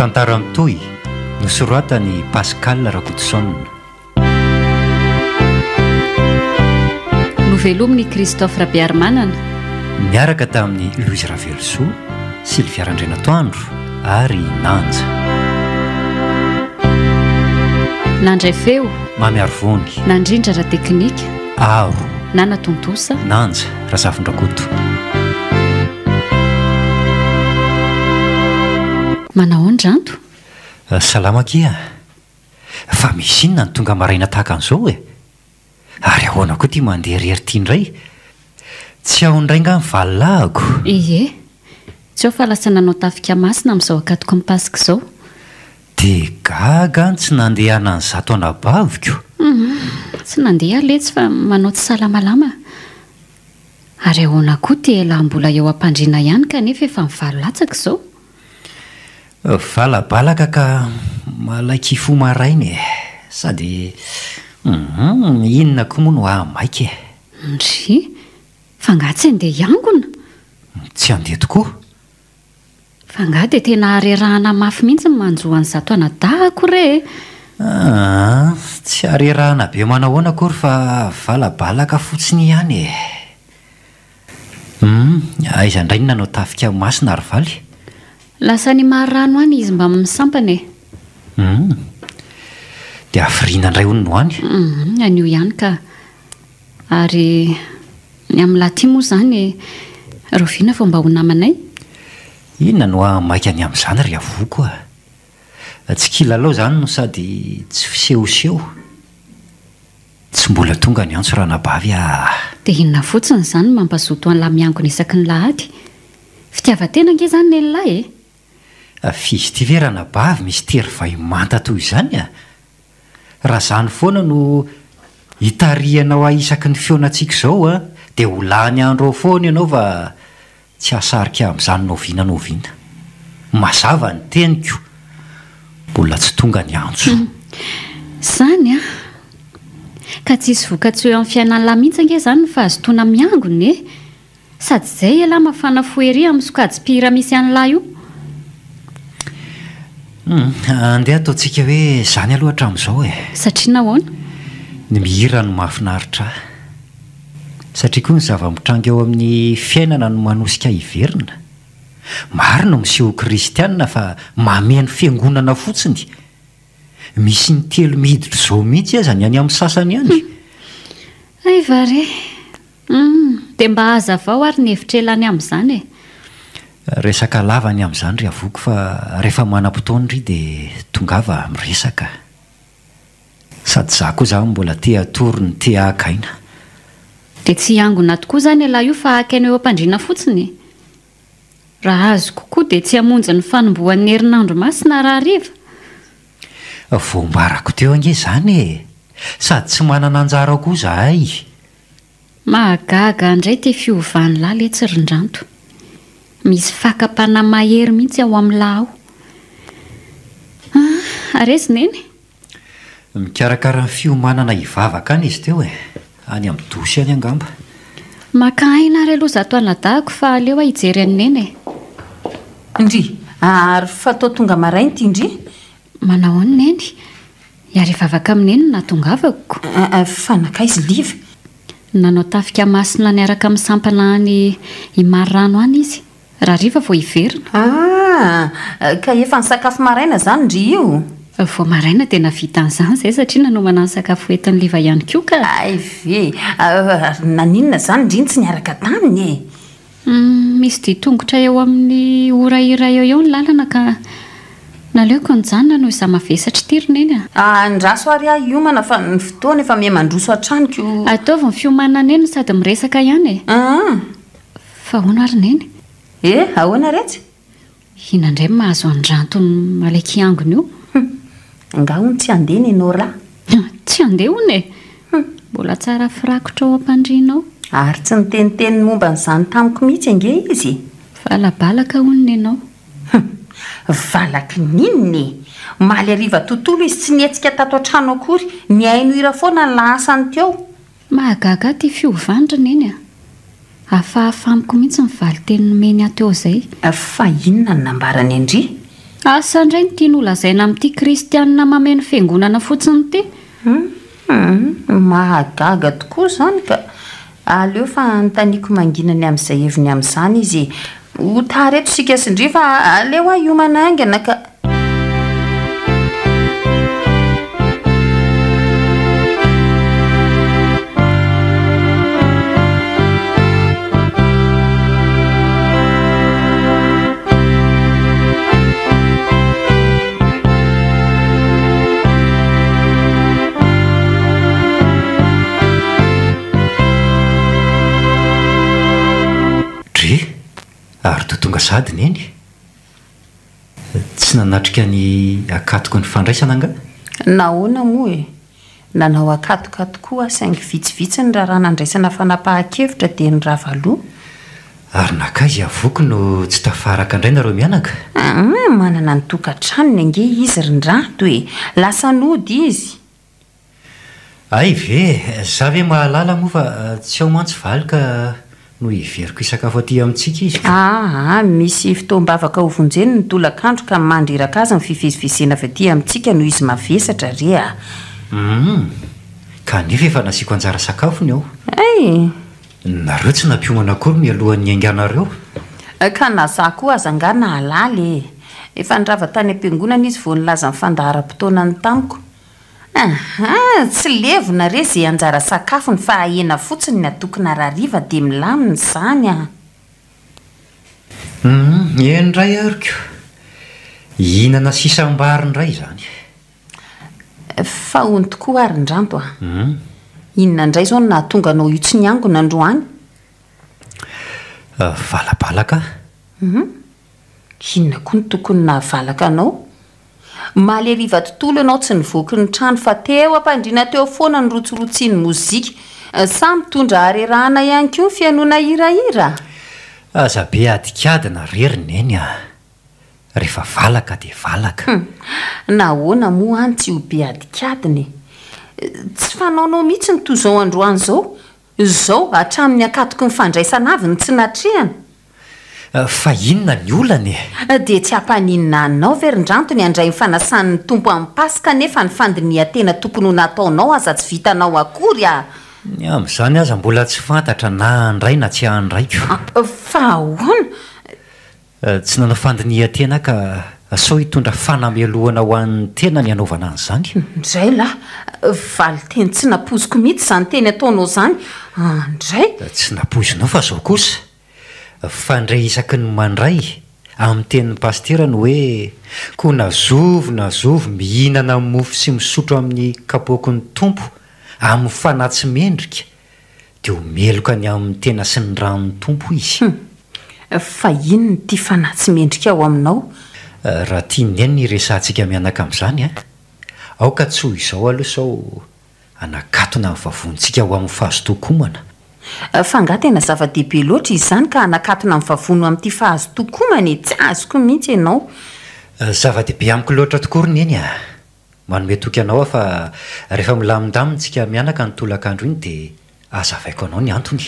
Tantara mitohy nosoratany Pascal Rakotosaonina. Novelominy Christophe Rabearmanana. Miaraka tamin'ny Louise Ravelsoa, Sylvia Randrenatoandro ary Nanja. Nandray feo, Mamy Arvony. Nandrindra rateknika. Aro. Nana Tontosa. Nanja Razafindrakoto. Manao andranto? Salama kia. Fa misy inona ny tonga maraina tahaka an'izao e? Ary ahoana koa ty mandeha rery ty indray? Tsy ao indray nga mivalilahako. Ie, tsy ao fa lasa nanao tafika masina amin'izao akatoko ny Paska izao. Dia gaga tsy nandeha anan'izato anabaviko. Tsy nandeha letsy fa manao tsy salamalama. Ary ahoana koa tela mbola eo ampandriana ihany kanefa efa mivalilatsaka izao. Valabalaka ka malaiky fo marainy sady inona koa moa no ahamaika e? Ndry, fa nga tsy andeha hiangona? Tsy andeha tokoa. Fa nga dia tena arerahana mafy mihitsy manjo an'izato anadahako re. Tsy arerahana be manahoana akory fa valabalaka fotsiny ihany e. Aiza indray nanao tafika masina ary valy? Lasa ny maharano any izy mba misampana e. Dia afriana indray hono no any? Anio ihany ka. Ary ny amin'ny laty moa izany roviana fao mba ho namanay. Inona no ahamaika any amin'izany ry avoko a? Tsy kilalao izany no sady tsy fisehoseho. Tsy mbola tonga ny antso ranabavy a. Dia inona fotsiny izany mampazoto an'la miangona isaky ny lahady? Fitiavan-tena nge izany ny lehilahy e? Fizy ty ve ranabavy misy tery vai manta toy izany a? Raha izany foana no hitarianao isaky ny feonantsika izao a, dia ho lany andro foana ianao fa tsy hasarika amin'izany noviana. Mazava ny teniko. Mbola tsy tonga ny antso. Izany a? Ka tsisy voka-tsoa eo amin'ny fiainan'lahy mihitsy ange izany no fahazotoana miangona e? Sady izay elahy mafana foery amin'ny sokajim-pihira misy an'lahy io. Andeha ataontsika hoe izany aloha hatramin'izao e. Satria nahoana? Ny mihira no mahafinaritra. Satria koa ny zava-mitranga eo amin'ny fiainana no manosika hiverina. Maro no miseho kristianina fa mameno fiangonana fotsiny. Misy ny telo miditra izao mihitsy aza ny any amin'ny sasany ihany. Ay vare. Dia mba hazavao ary ny hevitrelany amin'izany e. Resaka lava ny amin'izany ry avoko fa rehefa manam-potoana ry dia tongava miresaka. Sady za koa za mbola te atory ny te ahakaina. Dia tsy hiangona tokoa izany ilay io fa ahakaina eo am-pandriana fotsiny. Raha azo kokoa dia tsy hamonjy ny fanombohan'ny herinandro masina raha hariva. Voambarako teo ange izany e. Sady tsy manana anjara koa zahay. Mahagaga indray te fiovan'ny lahy le tsy rindranto. Misy fakapana mahery mihitsy ao amin'ny lahy ao. Aresy neny? Mikarakara ny fiomanana hivavaka any izy teo e. Any amin'ny dosy any angamba. Maka aina ary aloha zato anadahako fa aleo hijery any neny e. Indry, ary fa tao tonga marainy ty Indry? Manao any neny? Iary hivavaka amineny na tongavako. Fanakaizy liva. Nanao tafika masina niaraka misampana any Imarano any izy. Raha riva vao hiverina. Ka efa ny sakafo maraina izany Indry io? Vao maraina dia navita an'izany izay satria nanomana ny sakafo entin'ny liva ihany koa ka. Ay ve, naninona izany Indry tsy niaraka taminy e? Misy ditongotra eo amin'ny ora iray eo ny lalana ka naleoko nijanona noho izaho mavesatra tirina eny a. Ndraso ary ahy hiomana fa ny fotoana efa mihamandroso an-tranoko. Ataovy ny fiomanana eny sady miresaka ihany e. Fa ahoana ary neny? Ahoana retsy? Inandray mahazo andranto ny malaiky hiangona io. Nga hono tsy andeha ny enao raha. Tsy andeha hono e. Mbola tsara firakotra ao am-pandrianao. Ary tsy niteniteny momba n'izany tamiko mihitsy ange izy. Valabalaka hono ianao. Valaky ninny. Maly hariva tontolo izy tsy nietsika tato an-trano akory. Ny haino hira foana ny lahasany teo. Mahagaga ty fiovandra neny a. Afahafamiko mihitsy ny valy teny nomeny ateo izay. Fa inona ny nambarany Indry? asa indray ny tiany olazaina amin'ity kristianina mameno fiangonana fotsiny ity mahagaga tokoa zany ka aleo fa nytaniako manginany amin'izay heviny amin'izany izy ho tareto sika sindry fa aleo a iomana aingana ka ary totonga sady neny tsy nanatrika ny akatoko ny fandraisana anga nahoana moa e nanao akatoka tokoa saingy vitsivitsy ny raha nandraisana fanapahan-kevitra dia ny ravaloha ary nakaizy avoko no tsy tafaraka indray nareo mianaka manana ny tokantranony ange izy rindrato e lasa nody izy ay ve za ve mahalala moa fa tsy ao mantsy valy ka no iveriko isakafo aty amintsika izy misy fitoam-bavaka ho vonjeny ny tolakandro ka mandriraka azy ny fifizivezena avy aty amintsika noho izy mavesatra re kanefa efa nasiako anjara sakafony ao ay nareo tsy nampiomana akory mialohan'ny ainganareo ka na za koa aza angana halaly efa nirava tany am-piangonana izy vo nilaza ny fandahara-potoana ny tamiko tsy levona re zay anjara sakafo ny fahahena fotsiny ny atokona rariva dia milaminy izany endray ariko ihinana sisambary indray zany fa hony tokoa ary ndranto inona indray zao no nahatonga anao io tsy niangona androany valabalaka inona koa ny tokony nahavalaka anao maly ariva tontolo ianao tsy nivoaky ny trano fa teo ampandriana teo foana ny rotsorotsiany mozika sa mitondra harerahana ihany koa ny fianoana hirahira aza be adikadina reriny eny rehefa valaka dia valaka nahoana moa any tsy ho be adikadiny tsy fanaonao mihitsy ny toy izao androany zao hatramin'ny akatoko ny fandraisana avy ny tsy natrehana fa inona ny olany dia tsy hampaninina anao verindranto ny andray nyfanasan'ny tompo amin'ny paska nefa ny fandinihan-tena tokony ho nataonao aza tsy vitanao akory ny amin'izany aza mbola tsy fantatra na andray na tsy handraiko fa ahoana tsy nanao fandinihan-tena ka sao hitondra fanamelohana ho an'ny tena ny anaovana an'izany indray lahy valy teny tsy napoziko mihitsy izany teny ataonao izany indray tsy napozinao fa zao kosa fandray isaky ny mandray amin'ny tenin'ny pastera no hoe koa nazovo mihinana mofo sy misotro amin'ny kapoky ny tompo amin'ny fanatsy mendrika dia homeloka ny amin'ny tena sy ny ranon'ny tompo izy fa ino ny tia fanatsy mendrika ao aminao raha tiany eny ny resantsika mianaka amin'izany aoka tsy ho izao aloha sao anakatona amin'ny vavontsika ho amin'ny fahazotokomana fa nga tena zava-dehibe loatra izy izany ka anakatona amin'ny vavono amin'ity fahazotokomana tsy azoko mihitsy ianao zava-dehibe amiko loatra tokory eny manome toky anao fa rehefa milamindamitsika mianaka ny tolakandro iny dia azavaiko anao ny antony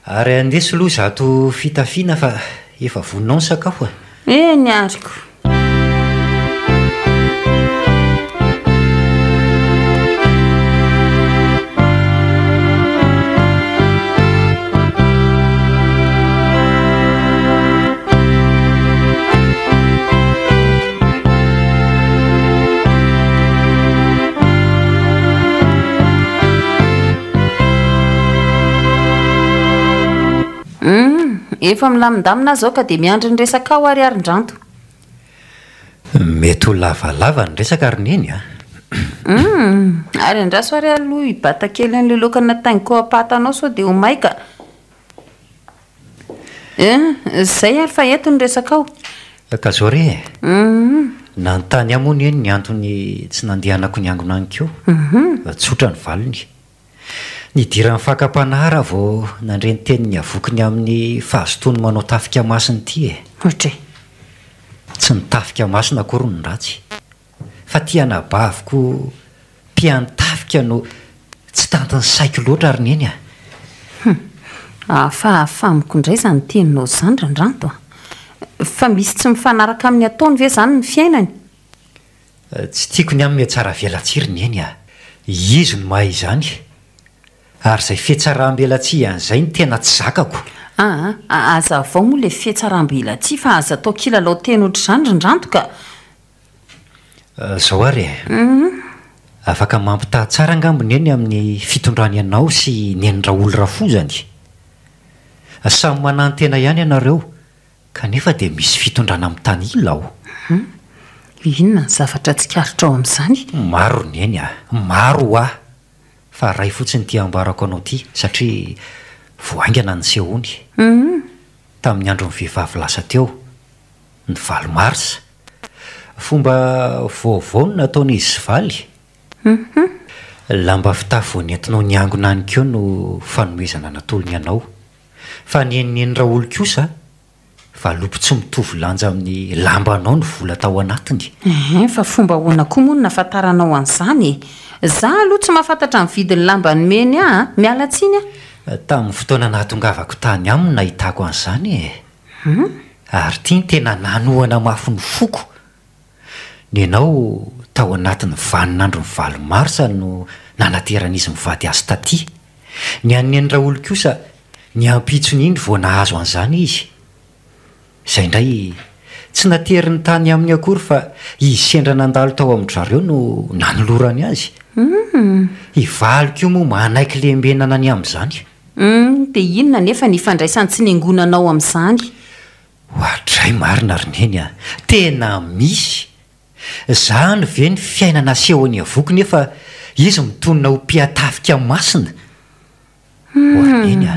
ary andeso aloha zato fitafiana fa efa voninao ny sakafo ny ariko efa milamindamina zao ka dia miandry ny resaka ao ariarindranto mety ho lavalava ny resaka ary neny ary andraso ary aloha ibata kely an'le lokana taingiko apatanao sao dia ho maika zay ary fa eto ny resaka ao ka zao re nanontany amony eny ny antony tsy nandehanako ny angona anykeo tsotra ny valony nidira ny fakapanahara vao nandre ny teniny avokiny amin'ny fahazotony manao tafika masiny ity ohatra tsy nitafika masina akory ny ratsy fa tianabaviko mpiantafika no tsy tantiny saiko loatra ary neny fa famiko indray izany teninao izany randranto fa misy tsy mifanaraka amin'ny ataony ve zany ny fiainany? Tsy tiako ny amin'ny tsara velatsiriny eny izy no mahay izany ary izay fihetsaram-belatsia an'izay ny tena tsy zakako. Aza avao moa le fihetsaram-belatsia fa aza atao kilalao teny ohatr'izany rindrantoka. Zao ary afaka mampitaha tsara angambony eny amin'ny fitondrany anao sy ny endraolo rafozany. Samy manano tena ihany ianareo kanefa dia misy fitondrana amin'ny tany ila aho. Inona ny zavatra tsikarotra ao amin'izany? Maro ny eny maro fa ray fotsiny ty ambarako anao ty satria voaingana ny sehony. Tamin'ny andro ny vehivavy lasa teo ny 20 Marsa fomba vaovao nataon'izy valy. Lamba fitafy nentinao niangona any keo no fanomezana natolony anao fa ny enra olo kosa fa lopo tsy mitovy lanja amin'ny lamba anao ny vola tao anatiny. Fa fomba hoana koa moa no nafantaranao an'izany. Za aloha tsy mahafantatra ny vidin'ny lamba ny meny miala tsiny tamin'ny fotoana nahatongavako tany aminy nahitako an'izany ary tia tena nanoana mafy ny foko. Ny ianao tao anatin'ny vanin'andro ny 20 Marsa no nanateran'izy mivady azy taty. Ny an'ny endra olo kosa ny ampitsony iny vao nahazo an'izany izy. Izay indray tsy nateriny tany amin'ny akory fa izy sendra nandalo tao amin'ny zareo no nanolorany azy. Ivaliko moa manaiky lembenana ny amin'izany. Dia inona nefa ny fandraisany tsy niangonanao amin'izany? Ohatray marina rineny tena misy. Zany ve ny fiainana sehony avoky nefa izy mitonona ho mpiatafika masina. Ohateny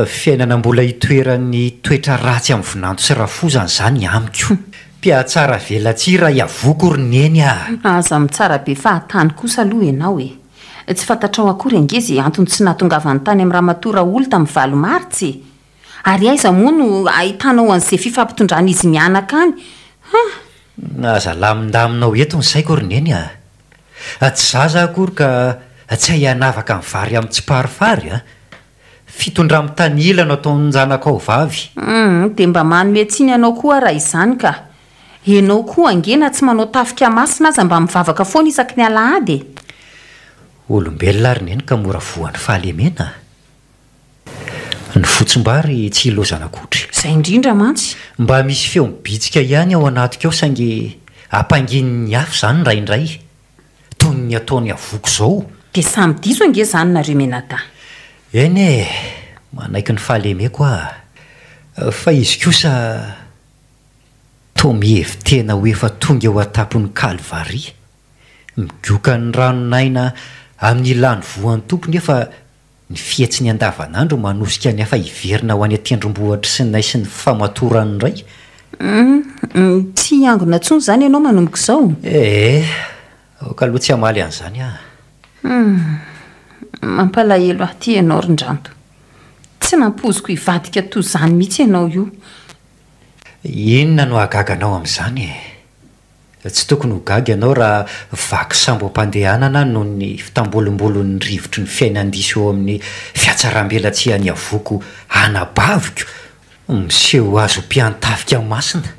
fiainana mbola hitoeran'ny toetra ratsy amin'ny vinanto sy rafozana zany amiko. Mpiatsara velatsira iavoky rineny Aza mitsara be fahatany kosa aloha ianao tsy fantatrao akory angezy antony tsy nahatongavany tany amin'ny Ramatoa olo tamin'ny 20 Martsy. Ary aiza moa no ahitanao an'izay fifampitondran'izy mianaka any? Aza lamindaminao eto ny saiko rineny tsy zaza akory ka tsy hianavaka amin'ny vary amin'ny tsiparifary fitondra amin'ny tany ilana ataon'ny zanakao vavy. Dia mba manome tsiny ianao koa raha izany ka. Ianao koa angena tsy manao tafika masina aza mba mivavaka foana isaky ny alahady. Olombelona rineny ka mora voan'ny fahalemena. Ny fotsim-bary tsy ilozana kotry. Izay indrindra mantsy. Mba misy feo mibitsika ihany ao anatiko ao saingy ampangin'ny afo izany raindray toy ny ataony avoko izao. Dia samy diso ange izany nareo menata. Eny manaiky ny fahalemeko fa izy kosa toa mihevitena ho efa tonga eo atapon'ny Kalvaria migioka ny ranonaina amin'ny ilany voan'ny tompony efa ny fihetsiny andavanandro manosika ny hafa hiverina ho any atendrombohatra sy nay sy ny famatorany iray. Tsy angona tsony izany ianao manomboka izao. Aoka aloha tsy hamaly an'izany Mampalahelo aty ianao rindranto. Tsy nampoziko hivadika toy izany mihitsy ianao io. Inona no agaganao amin'izany tsy tokony ho gaga ianao raha vaky sambo ampandehanana noho ny fitambolombolon'ny rivotry ny fiainandiso eo amin'ny fiatsaram-belatsia ny avoko anabaviko miseho azo mpiantafika masina.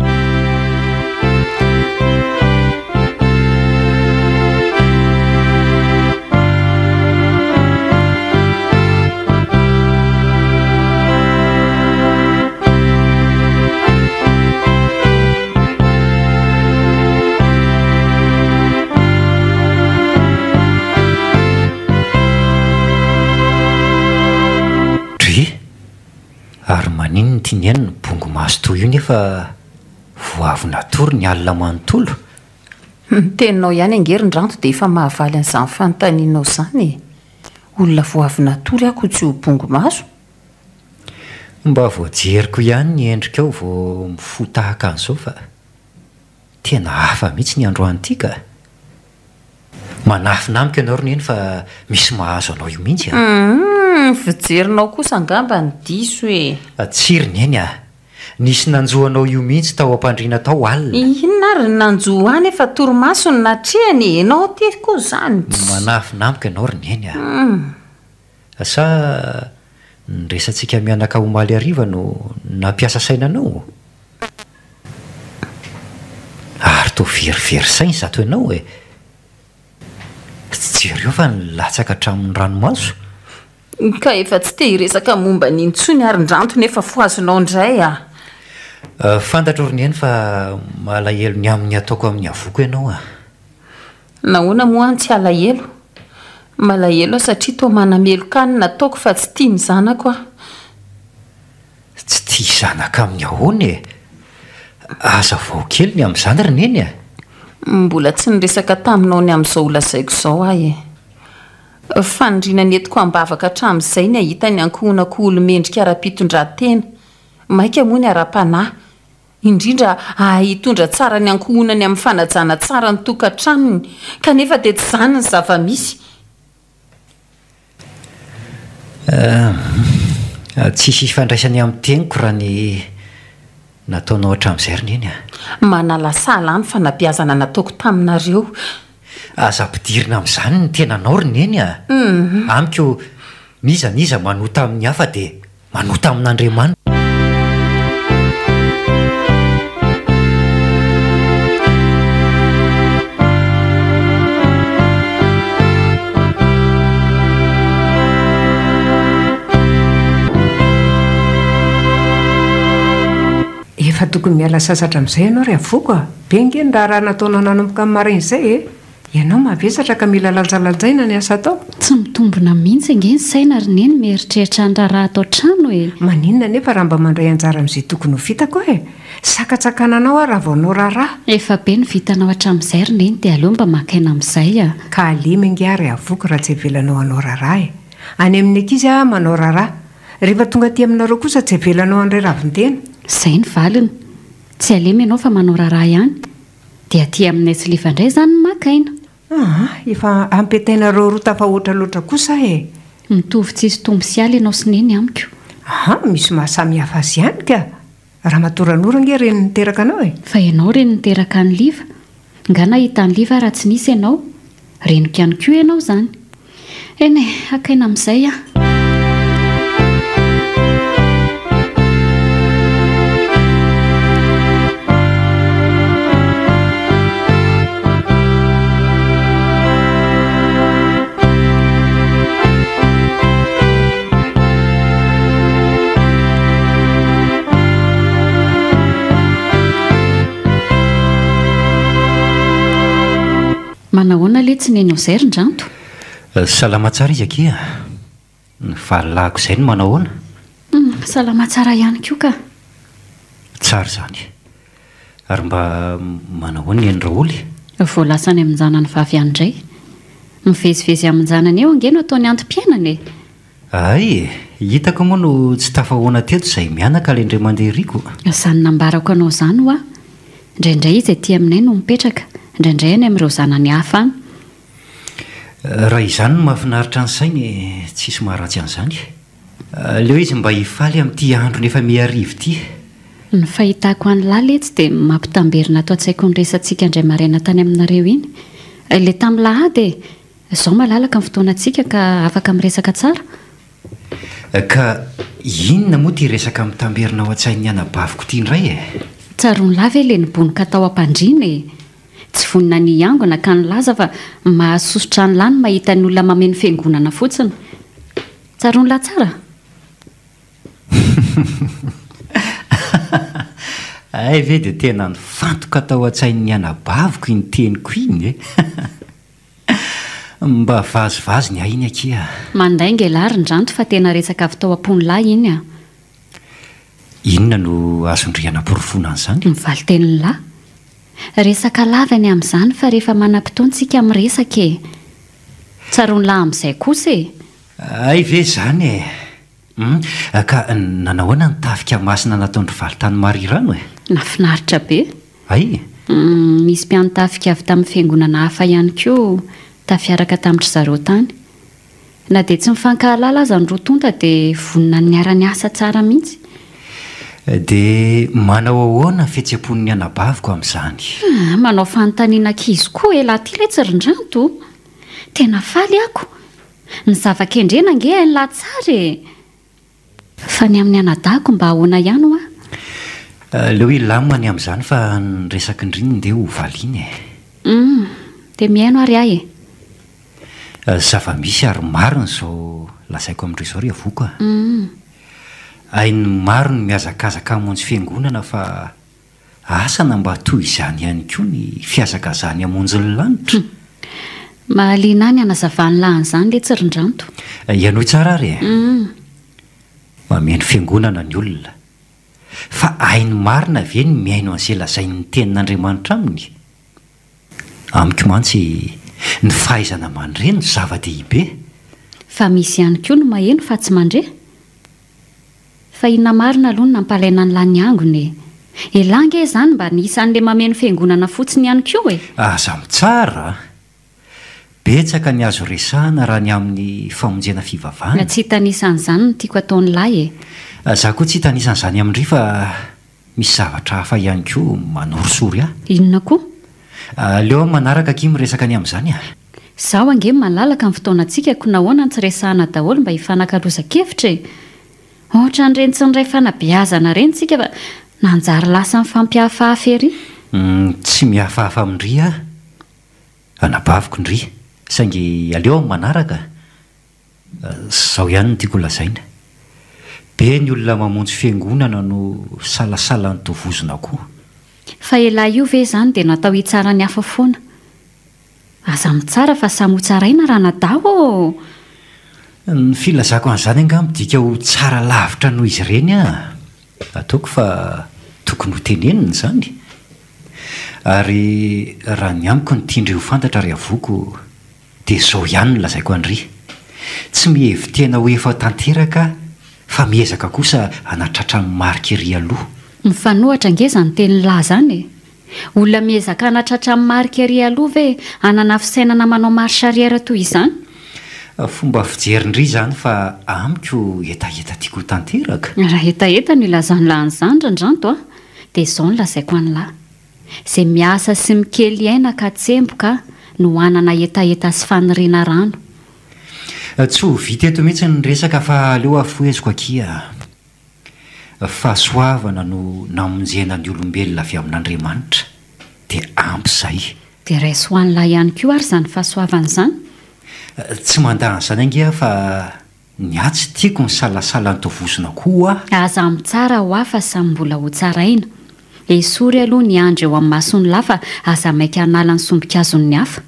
Ary maninony tiniany ny bongo maso toy io nefa voavy natory ny alina manontolo. Teninao ihany angerindranto dia efa mahavaly an'izany fanontanianao izany. Olona voavy natory ako tsy ho bongo maso. Mba voajeriko ihany ny endrikao vao mifo tahaka an'izao fa tena hafa mihitsy ny androany ity ka. Manafinamiko ianao rineny fa misy mahazo anao io mihitsy Fijerinao kosa angamba ny diso Tsiriny eny nisy nanjoanao io mihitsy tao ampandriana tao alina. Inona ary nanjo any efa torimaso ny natrehany ianao ty koa izany. Manafinamiko ianao rineny sa ny resantsika mianaka omaly ariva no nampiasa sainanao. toa verivery sainy zato ianao e. Jereo fa nilatsaka hatramin'ny ranomaso. Ka efa tsy te hiresaka momba n'intsony arin-dranto nefa foazonao indray a. Fantatro roneny fa malahelo ny amin'ny ataoko amin'ny avoko ianao a. Nahoana moa tsy alahelo? Malahelo satria toa manamelo-kany nataoko fa tsy tia ny zanako a. Tsy tia zanaka amin'ny ahoana e. Aza vao kely ny amin'izany roneny a. Mbola tsy niresaka taminao ny amin'izao olazaiko izao ahy e. Fanindrina netiko ambavaka hatramin'izay ny ahita ny ankohonako olo-mendrika ara-pitondran-tena. Maika moa ny ara-panahy. Indrindra hitondra tsara ny ankohonany amin'ny fanajana tsara ny tokantranony, kanefa dia tsy izany ny zava-misy. Tsisy ifandraisany amin'ny teniko raha ny nataonao hatramin'izay roneny a. Manalasala ny fanabeazana nataoko taminareo. Aza ampidirina amin'izany ny tenanao roneny a. Amiko nizaniza manota amin'ny hafa dia manota amin'Andriamanitra. Efa tokony miala sasatra amin'izay ianao ry avoko a. Bengeny raha nataonao nanomboka amin'ny maraina izay e. Ianao mavesatra ka mila lanjalanjaina ny asa atao. Tsy mitombona mihitsy nge ny saina roneny mieritreritra ny raha atao trano e. Maninona nefa raha mba mandray anjara amin'izay tokony ho vitako e. Sakatsakananao a raha vao nao raharaha. Efa be ny vitanao hatramin'izay roneny dia aleo mba makaina amin'izay a. Ka alimy ngiary avoko raha tsy avelanao anao raharaha e. Any amin'ny ankizy a manao raharaha. Rehefa tonga aty aminareo kosa tsy avelanao andray ravintena. Izay ny valiny. Tsy alemy ianao fa manao raharaha ihany. Dia aty amin'ny Atsiliva indray izany ny makaina. Efa ampetainareo roa tafahoatra loatra kosa e. Mitovy tsisy tombo sy aly ianao sy neny amiko. Misy mahasamihafa azy ihany ka. Raha matoranora nge reny niteraka anao e. Fa ianao reny niteraka ny liva. Nga nahita ny liva raha tsy nisy ianao. Reniko ihany koa ianao izany. Eny akaina amin'izay a. Manahoana le tsy neny izay ron-dranto? Salama tsara izy akia. Ny fahalalako izay no manahoana? Salama tsara ihany koa ka. Tsara izany. Ary mba manahoana ny Andraoly? Vao lasany amin'ny zanany vavy andray. Mivezivezy amin'ny zanany eo ange no ataony antom-piainana e. Ay, hitako moa no tsy tafahoana teto izay mianaka ilay indray mandeha riko. Izany nambarako anao izany ho a. Indraindray izy aty aminay no mipetraka. Indraindray any amin'ireo zanany hafa any. Raha izany no mahafinaritra ny sainy tsisy maharatsy an'izany. Leo izy mba hifaly amin'ity andro nefa miarivo ity. Ny fahitako any laletsy dia mampitamberina ato an-tsaiko ny resantsika indray maraina tany aminareo iny. Ilay tamin'ny lahady izao malalaka ny fotoanantsika ka afaka miresaka tsara. Ka inona moa ty resaka mitamberina ao an-tsain'ny anabaviko ity indray e? Tsaroany lava ilay nibonika tao am-pandriana e. Tsy vonina ny iangona ka nilaza fa mahasosotra ny lany mahita ny olona mameno fiangonana fotsiny. Tsaroany la tsara. Ay ve dia tena nifantoka tao an-tsain'ny anabaviko iny teniko iny e. Mba vazivazy ny ahiny akia. Manday ngelary ndranto fa tena resaka avy tao am-pony lahy iny a. Inona no azondriana porofona an'izany? Mivaly tenin'ny lahy. Resaka lavany amin'izany fa rehefa manam-potoantsika miresaka e. Tsaroany lahy amin'izay kosa e. Ay ve izany e. Ka nanahoana ny tafika masina nataon'ny valitany marirano e? Nafinaritra be. Ay? Misy mpiano tafika avy tamin'ny fiangonana hafa ihany koa tafiaraka tamin'ny zareo tany. Na dia tsy mifankahalala aza ny roa tonta dia vonina ny ara-niasa tsara mihitsy. Dia manao ahoana fihetsem-pon'ny anabaviko amin'izany? Manao fanontaniana ankizy koa elaty ilay tsy ron-dranto. Tena faly ako. Ny zava-kendrena nge hainy lahy tsara e. Fa ny amin'ny anadahako mba ahoana ihany ho a? leo hoe lamany amin'izany fa nyresaky indriny dia ho valiany dia mihaino ary ahy zava-misy ary mariny zao lazaiko amin'ireo zao ry avoko hainy maro ny miazakazaka hamonjy fiangonana fa asana mba toy izany ihany koa ny fiazakazany hamonjy ny lanitra mahaliana any anazavany lahan'izany le tsirin-dranto ianao tsara ary mameno fiangonana ny olona fa hainy marina ve ny miaino an'izay lazain'ny tenin'Andriamanitra aminy amiko mantsy ny fahaizana mandre no zava-dehibe fa misy ihany koa no maheno fa tsy mandre fa inona marina aloha no nampalaina ny lany angony elange izany mba nisan'le mameno fiangonana fotsiny ihany koa aza mitsara betsaka ny azo resahana raha ny amin'ny famonjena fivavahana tsy hitanisan'izany no tiako ataon'ny lahy za koa tsy hitanisan'izany amin'indry fa misy zavatra hafa ihany koa manorosory inona koa leo manaraka kimo resaka ny amin'izany zaho ange malalaka amin'ny fotoanantsika ko nahoana ny tsy resahana daholo mba hifanakaroza-kevitra ohatra n'ireny tsy nyray fanabeazana reny tsika fa nanjary lasa ny fampihafahafa ery tsy mihafahafa amindry anabaviko indry saingy aleo amin'ny manaraka zao ihany no tiako lazaina be ny olona mamonjy fiangonana no salasala ny tovozona koa fa elahy io ve izany dia natao hitsara ny hafa foana aza mitsara fa samy ho tsaraina raha nadao ny filazako an'izany anga midika ho tsara lavitra noho izy ireny ataoko fa tokony ho tenenina izany ary raha ny amiko ny tiandre ho fantatra ry avoko dia izao ihany no lazaiko andry tsy mihevitena ho efa tanteraka fa miezaka kosa hanatratra ny marika ery aloha mifanohatra angeza ny teny lahy zany olona miezaka hanatratra ny marika ery aloha ve hanana fisainana manao marche arrière toy izany fomba fijerindry izany fa amiko etaeta tiako tanteraka raha etaeta no ilazany lahan'izany ndrandranto dia izao no lazaiko an'lahy izay miasa sy mikely aina ka tsemboka no hanana etaeta sy faniriana rano tsy ho vita eto mihitsy ny resaka fa aleo afoeziko akia fahasoavana no namonjena ny olombelona avy amin'Andriamanitra dia ampy izay dia raiso hoan'lahy ihany koa ary izany fahasoavana izany tsy mandahan'izany angia fa ny atsy tiako ny salasala ny tovozona koa aza mitsara ho afa samy mbola ho tsaraina esory aloha ny andro eo amin'ny masony lafa aza maika hanala ny sombikazon'ny hafa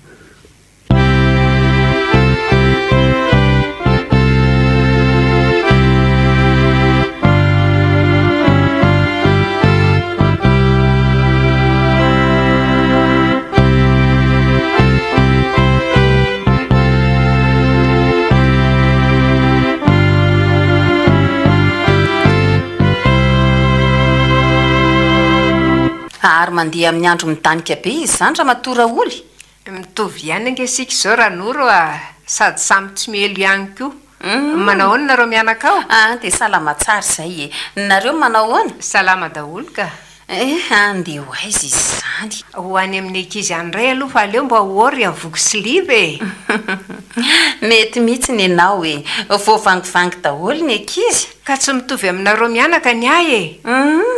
ary mandeha amin'ny andro midanika be izy zany raha matora oly mitovy ihany angesika izao raha noro sady samy tsy mielo ihany koa manahoana nareo mianakao dia salama tsara izay nareo manahoana salama daholo ka andeha ho aiza izy zany ho any amin'ny ankizy andray aloha fa aleo mba hory avoko silive mety mihitsy ny anao vao vangivangy daholo ny ankizy ka tsy mitovy aminareo mianaka ny ahy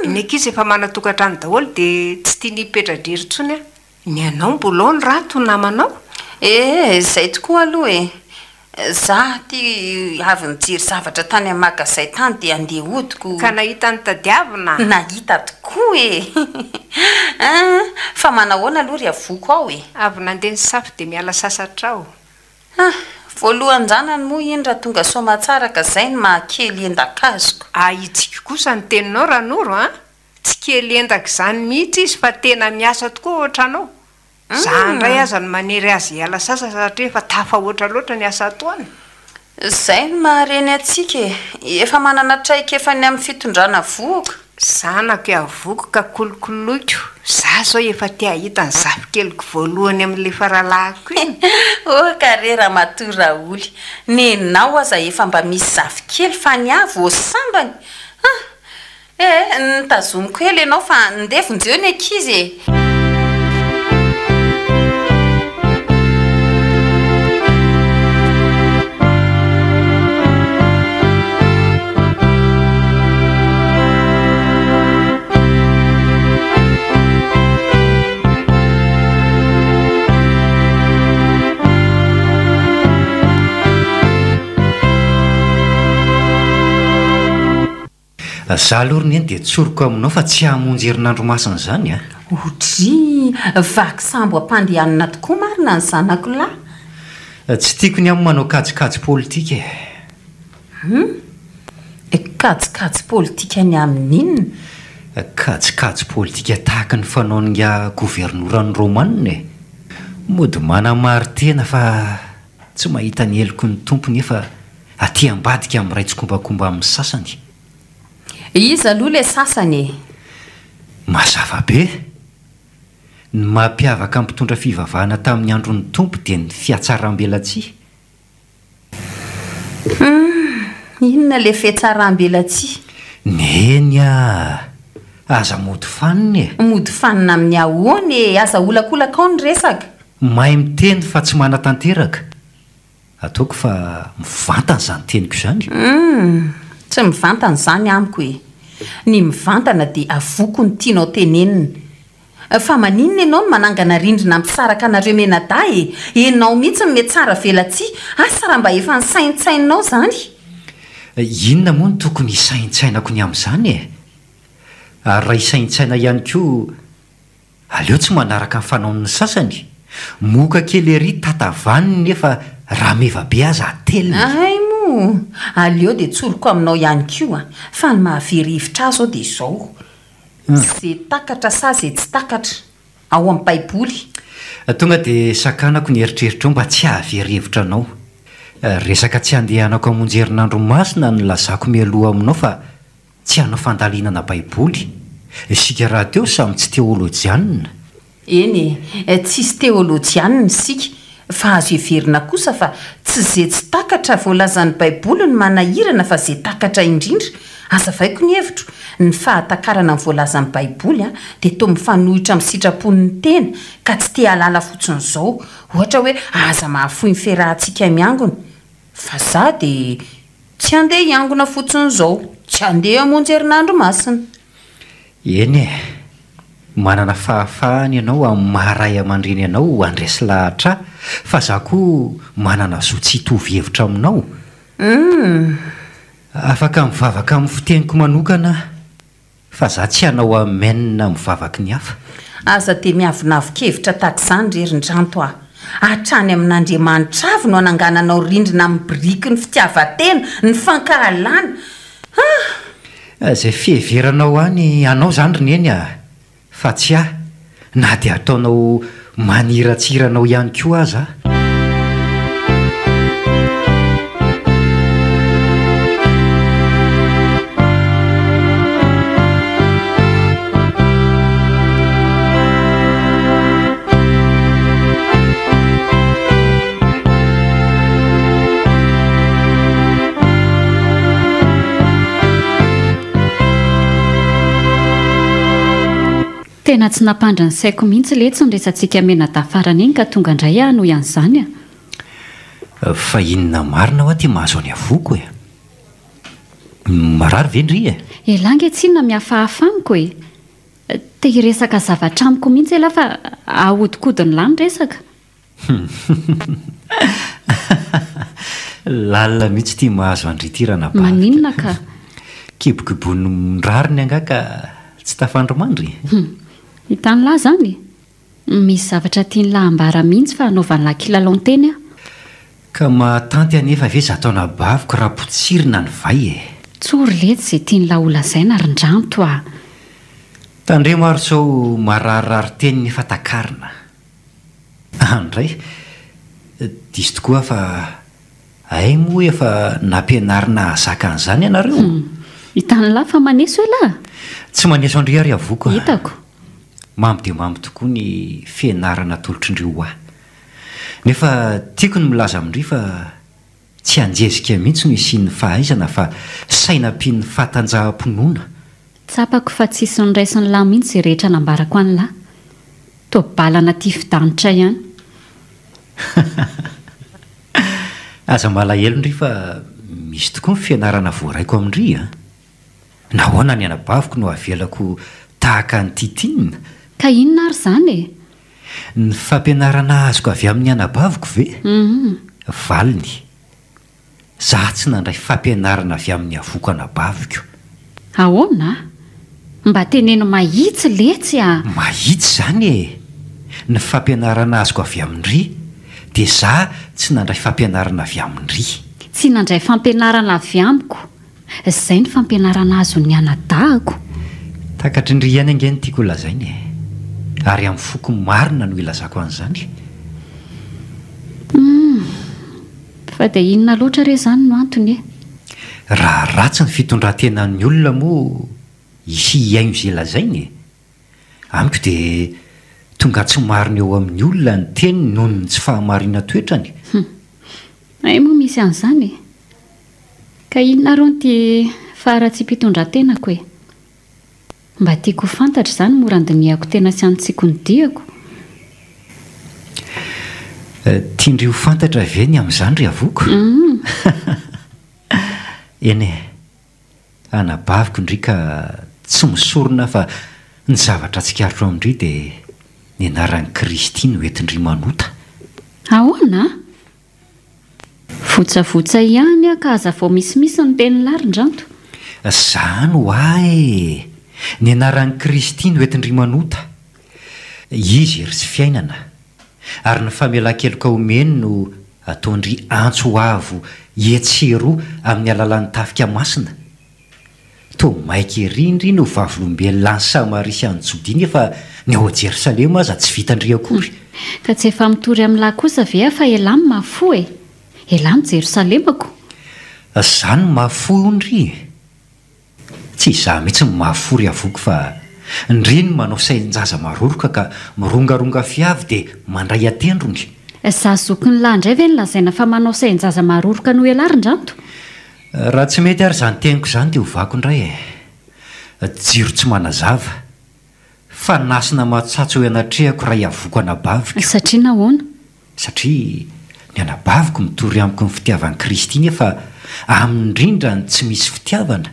ny ankizy efa manatokantrano daholo dia tsy tia nipetra-driry ntsony ny anao mbola ny rato namanao izay tokoa aloha za ty avy nijery zavatra tany amin'ny magazay tany dia andeha odiko ka nahita ny tadiavina nahita tokoa fa manahoana aloha ry avoko ao avy nandeha ny safy dia miala sasatra ao voalohan'izany moa iny raha tonga somatsara ka izay ny mahakely endakazoko itsika kosa ny teninao ranoro tsy kely endaka izany mihitsy izy fa tena miasa tokoa ohatra anao za ndray aza ny manery azy hiala sasa satria efa tafa ohatra loatra ny asa atoany izay no mahareny atsika efa manana traika efa ny amin'ny fitondrana voaka zanako avoko ka kolokoloiko za zao efa tia hita ny zafikelyko voalohany amin'le faralahiko iny kare raha matora oly nenao aza efa mba misy zafikely fa ny avo sambany nitazomiko hely ianao fa ndevonjeo ny ankizy Za alorony eny dia tsoroko aminao fa tsy hamonjy herinandro masina zany a. Otry vaky sambo ampandehanana tokoa marina ny zanako lahy. Tsy tiako ny amin'ny manao kajikajy politika Kajikajy politika ny amin'inona? Kajikajy politika tahaka ny fanaon'nga governoran'ny Romanina mody manamary tena fa tsy mahita ny heloko ny tompony efa aty ambadika amin'ny raitsokombakomba amin'ny sasany. Iza aloha le sasany? Mazava be. Ny mampiavaka mpitondra fivavahana tamin'ny andron'ny tompo dia ny fiatsaram-belatsia. Inona le fiatsaram-belatsia? Neny aza mody faniny Mody fanina amin'ny ahoany aza olakolaka ao ny resaka? mahay miteny fa tsy manatanteraka. Ataoko fa mivantana izany teniko izany. Tsy mivantana izany amiko ny mivantana dia avoko ny tianao tenenina. Fa maninona ianao no manangana rindrina misaraka anareo menaday enao mihitsy mety tsara velatsia asa raha mba efa ny saintsainao izany. Inona moa no tokony hisaintsainako ny amin'izany ary raha hisaintsaina ihany koa aleo tsy manaraka ny fanaon'ny sasany. Moka kely ery tatavaniny nefa raha meva be aza atelina. Ay mo aleo dia tsoroko aminao ihany koa fa ny mahavery hevitra azy ao dia izao. Zay takatra sa zay tsy takatra ao amin'ny baiboly. Tonga dia sakanako ny eritreritra mba tsy hahavery hevitra anao. Resaka tsy handehanako hamonjy herinandro masina no lazako mialoha aminao fa tsy hanao fandalinana baiboly. Isika raha teo samy tsy teolojianina. Eny tsisy teolojianina isika fa azo heverina kosa fa tsy zay tsy takatra voalazan'ny baiboly no manahirana fa zay takatra indrindra. Aza vaiko ny hevitro ny fahatakarana ny voalazan'ny baiboly dia toa mifanohitra amin'ny sitrapon'ny tena ka tsy te halala fotsiny izao ohatra hoe aza mahafoy ny fiarahantsika miangona. Fa za dia tsy handeha hiangona fotsiny izao, tsy handeha hamonjy herinandro masina. Eny manana fahafahany ianao amin'ny maharay aman-dreny ianao andresy lahatra fa za koa manana zo tsy hitovy hevitra aminao. Afaka mivavaka amin'ny fiteniko manokana fa za tsy hanao amenina mivavaky ny hafa. Aza dia miavonavon-kevitra tahaka izany rerin-dranto hatrany amin'Andriamanitra avy no anangananao rindrina amin'ny biriky ny fitiavan-tena ny fankahalana. Izay fiheveranao any anao izany roneny fa tsy na dia ataonao maniratsiranao ihany koa aza. Tena tsy nampandra ny saiko mihitsy le tsy nresantsika menadafarana eny ka tonga indray noho ian'izany Fa inona marina ho aty mahazo any avoko marary vendry elange tsinona mihafahafaniko te hiresaka zavatra amiko mihitsy ela fa ahodikodiny lany resaka. Lalina mihitsy tia mahazo andritirana ba. Maninona ka? Kibokibony rariny angaka tsy tafandromandry. Hitany lahy zany misy zavatra tiany lahambara mihitsy fa hanaovany lahy kilalao teny ka mahatanty anefa ve za taona baviko raha potsirina ny vai tsory lety izay tiany lahy olazaina rindranto tandre maro sao mararirary teny nefa takarina. Andray diso tokoa fa ay moa efa nampianarina zaka an'izany ianareo. Hitany lahy fa maneso elahy. Tsy maneso andry ary avoko. Hitako. Mamy dia mamy tokoa ny fianarana tolotr'indreo nefa tiako ny milaza amindry fa tsy anjezika mihitsy no isian'ny fahaizana fa sainam-pin'ny fahatanjaham-ponoana. Tsapako fa tsisy nyraisin'ny lahy mihitsy rehetra nambarako any lahy. Tobalana tia fidanitra ihany. Aza malahelo ndry fa misy tokoa ny fianarana voaraiko amindry nahoana ny anabaviko no avelako tahaka ny titinina. Ka inona ary izany ny fampianarana azoko avy amin'ny anabaviko ve? Valiny za tsy nandray fampianarana avy amin'ny avoko anabaviko. ahoana mba teneno mahitsy letsy a mahitsy zany e ny fampianarana azoko avy amin'ry dia za tsy nandray fampianarana avy amin'ry tsy nandray fampianarana avy amiko izay ny fampianarana azo ny anadahako takatry ndry ihany angeny tiako lazainy e ary amin'ny foko marina no ilazako an'izany fa dia inona loatra re zany no antony e raha ratsy ny fitondran-tenan'ny olona moa isy iaino izay lazainy e amiko dia tonga tsy marina eo amin'ny olona ny teny noho ny tsy fahamarina toetrany ay moa misy an'izany e ka inona ro ty faharatsy mpitondran-tenako e mba tiako fantatra izany morandiniako tena sy antsiko ny diako tiandry ho fantatra ve ny amin'izany ry avoko eny e anabaviko indry ka tsy misorona fa ny zavatra tsikaritro amindry dia ny anaran'i Kristy no entindry manota ahoana votsavotsa ihany a ka aza vao misimisy ny teny larin-dranto zany ho ahy ny anaran'i Kristy no entindry manota izy ery sy fiainana ary ny famelan-keloka omeny no ataondry antso avo etsero amin'ny alalan'ny tafika masina toa maika erindry no vavolombelona ny Samaria any Jodiana fa ny ao Jerosalema aza tsy vitandry akory ka tsy efa mitory amin'ny lahy kosa ve fa elamy mahafo e elamy Jerosalemako zany mahafo ndry tsy za mihitsy mahafory avoko fa ndreny manao sain-jaza maroroka ka mirongaronga fiavy dia mandray atendrony za zoky ny lahy indray ve ny lazaina fa manao sain-jaza maroroka no elarin-dranto raha tsy mety ary zany teniko izany dia hovako indray e jiro tsy manazava fa nasina mahatsatso eo anatrehako raha iavoko anabaviko satria nahoana satria ny anabaviko mitory amiko ny fitiavan'i Kristy iny fa amin'indrindra ny tsy misy fitiavana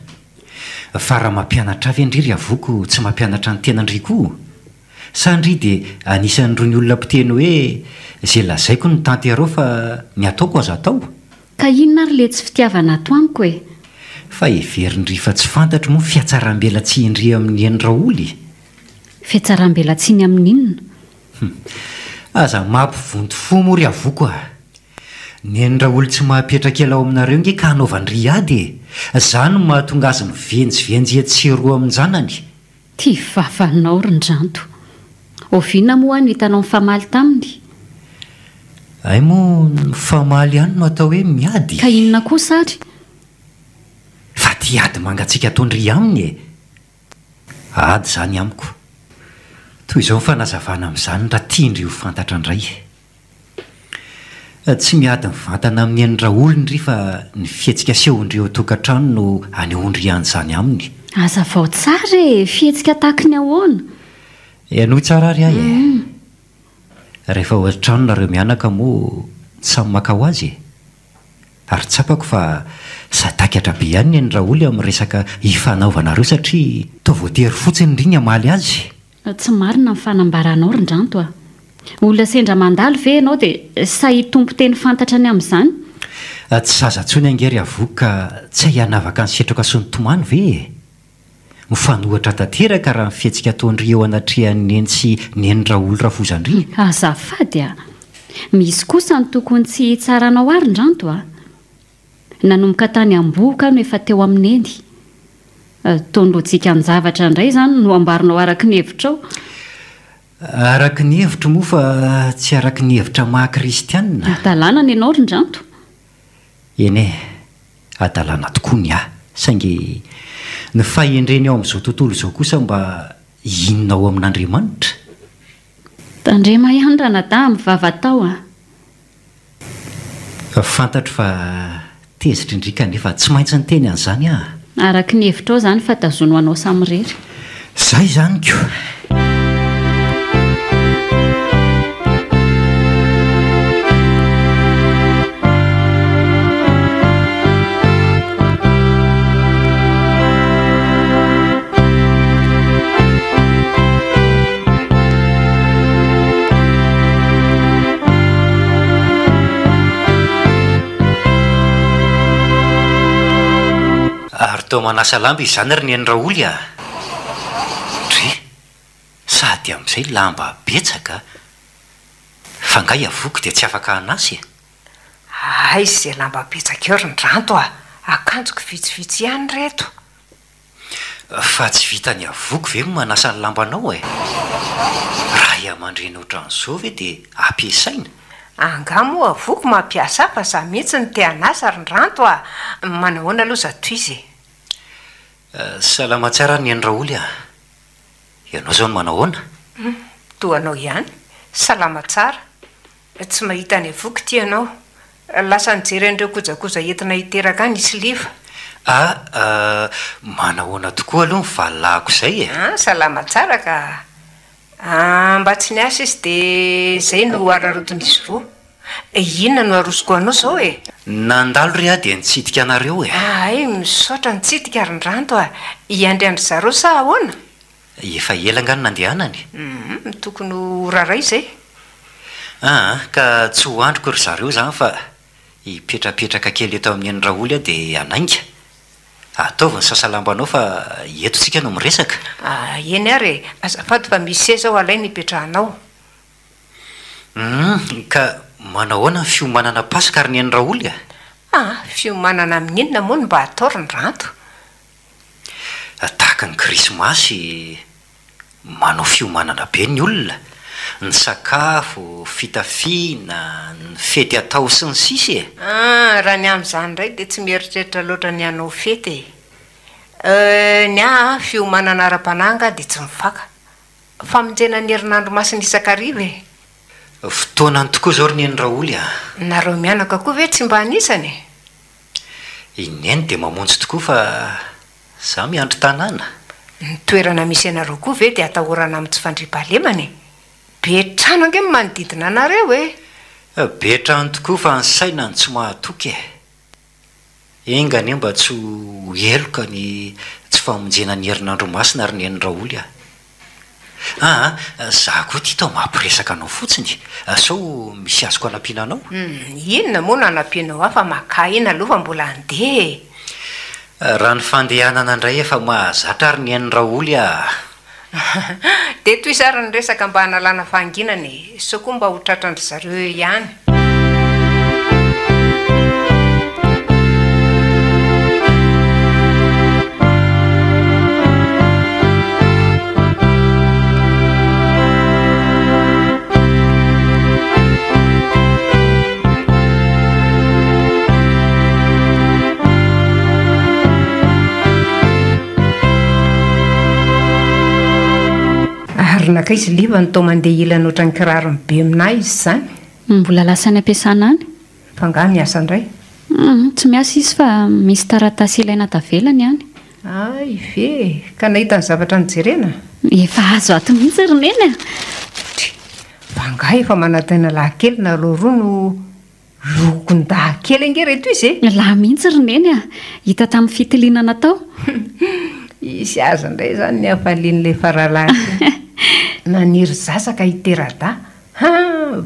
fa raha mampianatra avy indry ry avoko tsy mampianatra ny tenandry koa sa ndry dia anisan'irony ny olona mpiteny hoe izay lazaiko ny tanterao fa ny ataoko azo atao ka inona ary le tsy fitiavana ato amiko e fa everindry fa tsy fantatro moa fiatsaram-bela tsy indry amin'ny Andraoly fiatsaram-bela tsy ny amin'inona aza mampivonto fo moa ry avoko a ny Andraoly tsy mahapetraka ela ao aminareo nge ka hanaovandry ady e zany no mahatonga azy mivenjivenjy etsero amin'ny zanany ty vavanao rin-dranto oviana moa no hitanao mifamaly taminy ay moa ny famaly ihany no atao hoe miady ka inona kosa ary fa ty ady mangatsika ataondry aminy e ady zany amiko toy izao mifanazavana amin'izany raha tiandry ho fantatra indray tsy miady mivantana amin'ny Andraoly ndry fa ny fihetsika sehondry eo tokantrano no anehoandry an'izany aminy aza vao tsara e fihetsika tahaka ny ahoana anohy tsara ary ahy e rehefa ao an-trano nareo mianaka moa samy maka ho azy ary tsapako fa sadakatra be ihany ny Andraoly amin'ny resaka hifanaovanareo satria toa voatery fotsiny indry ny hamaly azy tsy marina mifanambaranao rin-dranto a olona sendra mandalo ve ianao dia sahy tompo teny fantatra ny amin'izany tsy zaza ntsony angery avoka ka tsy hianavaka ny setroka sy ny tomany ve mifanohatra tanteraka raha mifihetsika ataondry eo anatrehan'ny eny sy ny Andraoly rafozandry azafady a misy kosa ny tokony tsy tsaranao ary rin-dranto a nanomboka tany amboka no efa teo amin'ny eny tondrojika ny zavatra indray izany no ambarinao araka ny hevitrao araka ny hevitro moa fa tsy araka ny hevitra maha-kristianina adalàna ny ianao rin-dranto eny e adalàna tokoa ny ahy saingy ny fahendreny ao amin'izao tontolo izao kosa mba inona ao amin'Andriamanitra tandrema ihany raha nada mivavatao a fantatro fa tezitra indrika nefa tsy maintsy ny teny an'izany ahy araka ny hevitrao izany fa tazono anao samirery zay zany koa Atao manasa lamba izany ry ny Raoly a. Dre, sady amin'izay lamba betsaka. Fa ngay avoky dia tsy afaka anasy. Ay, izay lamba betsaka eo ry ny ranto a. Akanjoko vitsivitsy ihany reto. Fa tsy vitany avoky ve manasa ny lambanao e. Raha iamandreny ohatran'izao ve dia ampiasaina. Angamo avoky mampiasa fa za mihitsy ny te hanasa ry ny ranto a. Manahoana aloha zato izy. Salama tsara ny Raoly a. Ianao zao ny manahoana? Toanao ihany. Salama tsara. Tsy mahita ny avoky ty ianao. Lasa nijery an'ireo kojakoja entina hiteraka any isy liva. Manahoana tokoa aloha mivalahako izay e. Salama tsara ka. Mba tsy niasa izy dia izay no araroton'izy roa. Inona no arosoko anao zao e? Nandalo ry a dia nitsidika anareo e. Ay, misaotra nitsidika ry ny ranto a. Iandriandry zareo sa ahoana? Efa ela ngano nandehanany. Tokony ho raray izay. Ka tsy ho androko ry zareo zany fa hipetrapetraka kely eto amin'ny Raoly a dia anainga. Ataovy ny sasalambanao fa eto tsika no miresaka. Eny ary azafady fa misy zao alay ny hipetrahanao. Ka manahoana ny fiomanana Paska ry ny Raoly a? Fiomanana amin'inona moa no mba atao ry ny ranto? Tahaka ny Krismasy manao fiomanana be ny olona. Ny sakafo, fitafiana, ny fety atao sy ny sisy e. Raha ny amin'izany indray dia tsy mieritreritra loatra ny hanao fety ny fiomanana ara-pananga dia tsy mifaka. Famonjena ny herinandro masina isan-kariva e. Fotoanany tokoa zao ry ny Raoly a. Nareo mianaka koa ve tsy mba anisany? Ineny dia mamonjy tokoa fa za miandry tanàna. Ny toerana misy anareo koa ve dia atahorana amin'ny tsy fandriam-pahalemana e. Be trano ange manodidina anareo e. Be trano tokoa fa ny saina ny tsy mahatoky e. Engany mba tsy ho eloka ny tsy famonjena ny herinandro masina ry ny Raoly a. Za koa ty tao mampiresaka anao fotsiny. Sao misy azoko anampiana anao? Inona moa no anampianao afa maka ina aloha fa mbola andeha. Raha ny fandehanana indray efa mahazatra ry ny Raoly a. Dia toy sara ny resaka mba hanalana fahanginany. So koa mba ho tratrandry zareo ihany. Naka izy liva ny tao mandeha ilana oatra ny kiraro be aminahy izy zany. Mbola lasa ny ampiasana any? Fa nga miasa indray? Tsy miasa izy fa misy taratasy ilaina tavelany any. Ay ve, ka nahita ny zavatra nijerena? Efa azo ato mihitsy ry neny a. Fa nga efa manantena lahankely na roa no lokon-dahakely ange reto izy e. Laha mihitsy ry neny a, hita tamin'ny fitiliana natao. Isy aza indray zany ny hafalian'ilay faralahy. Naniry zasaka hiterada.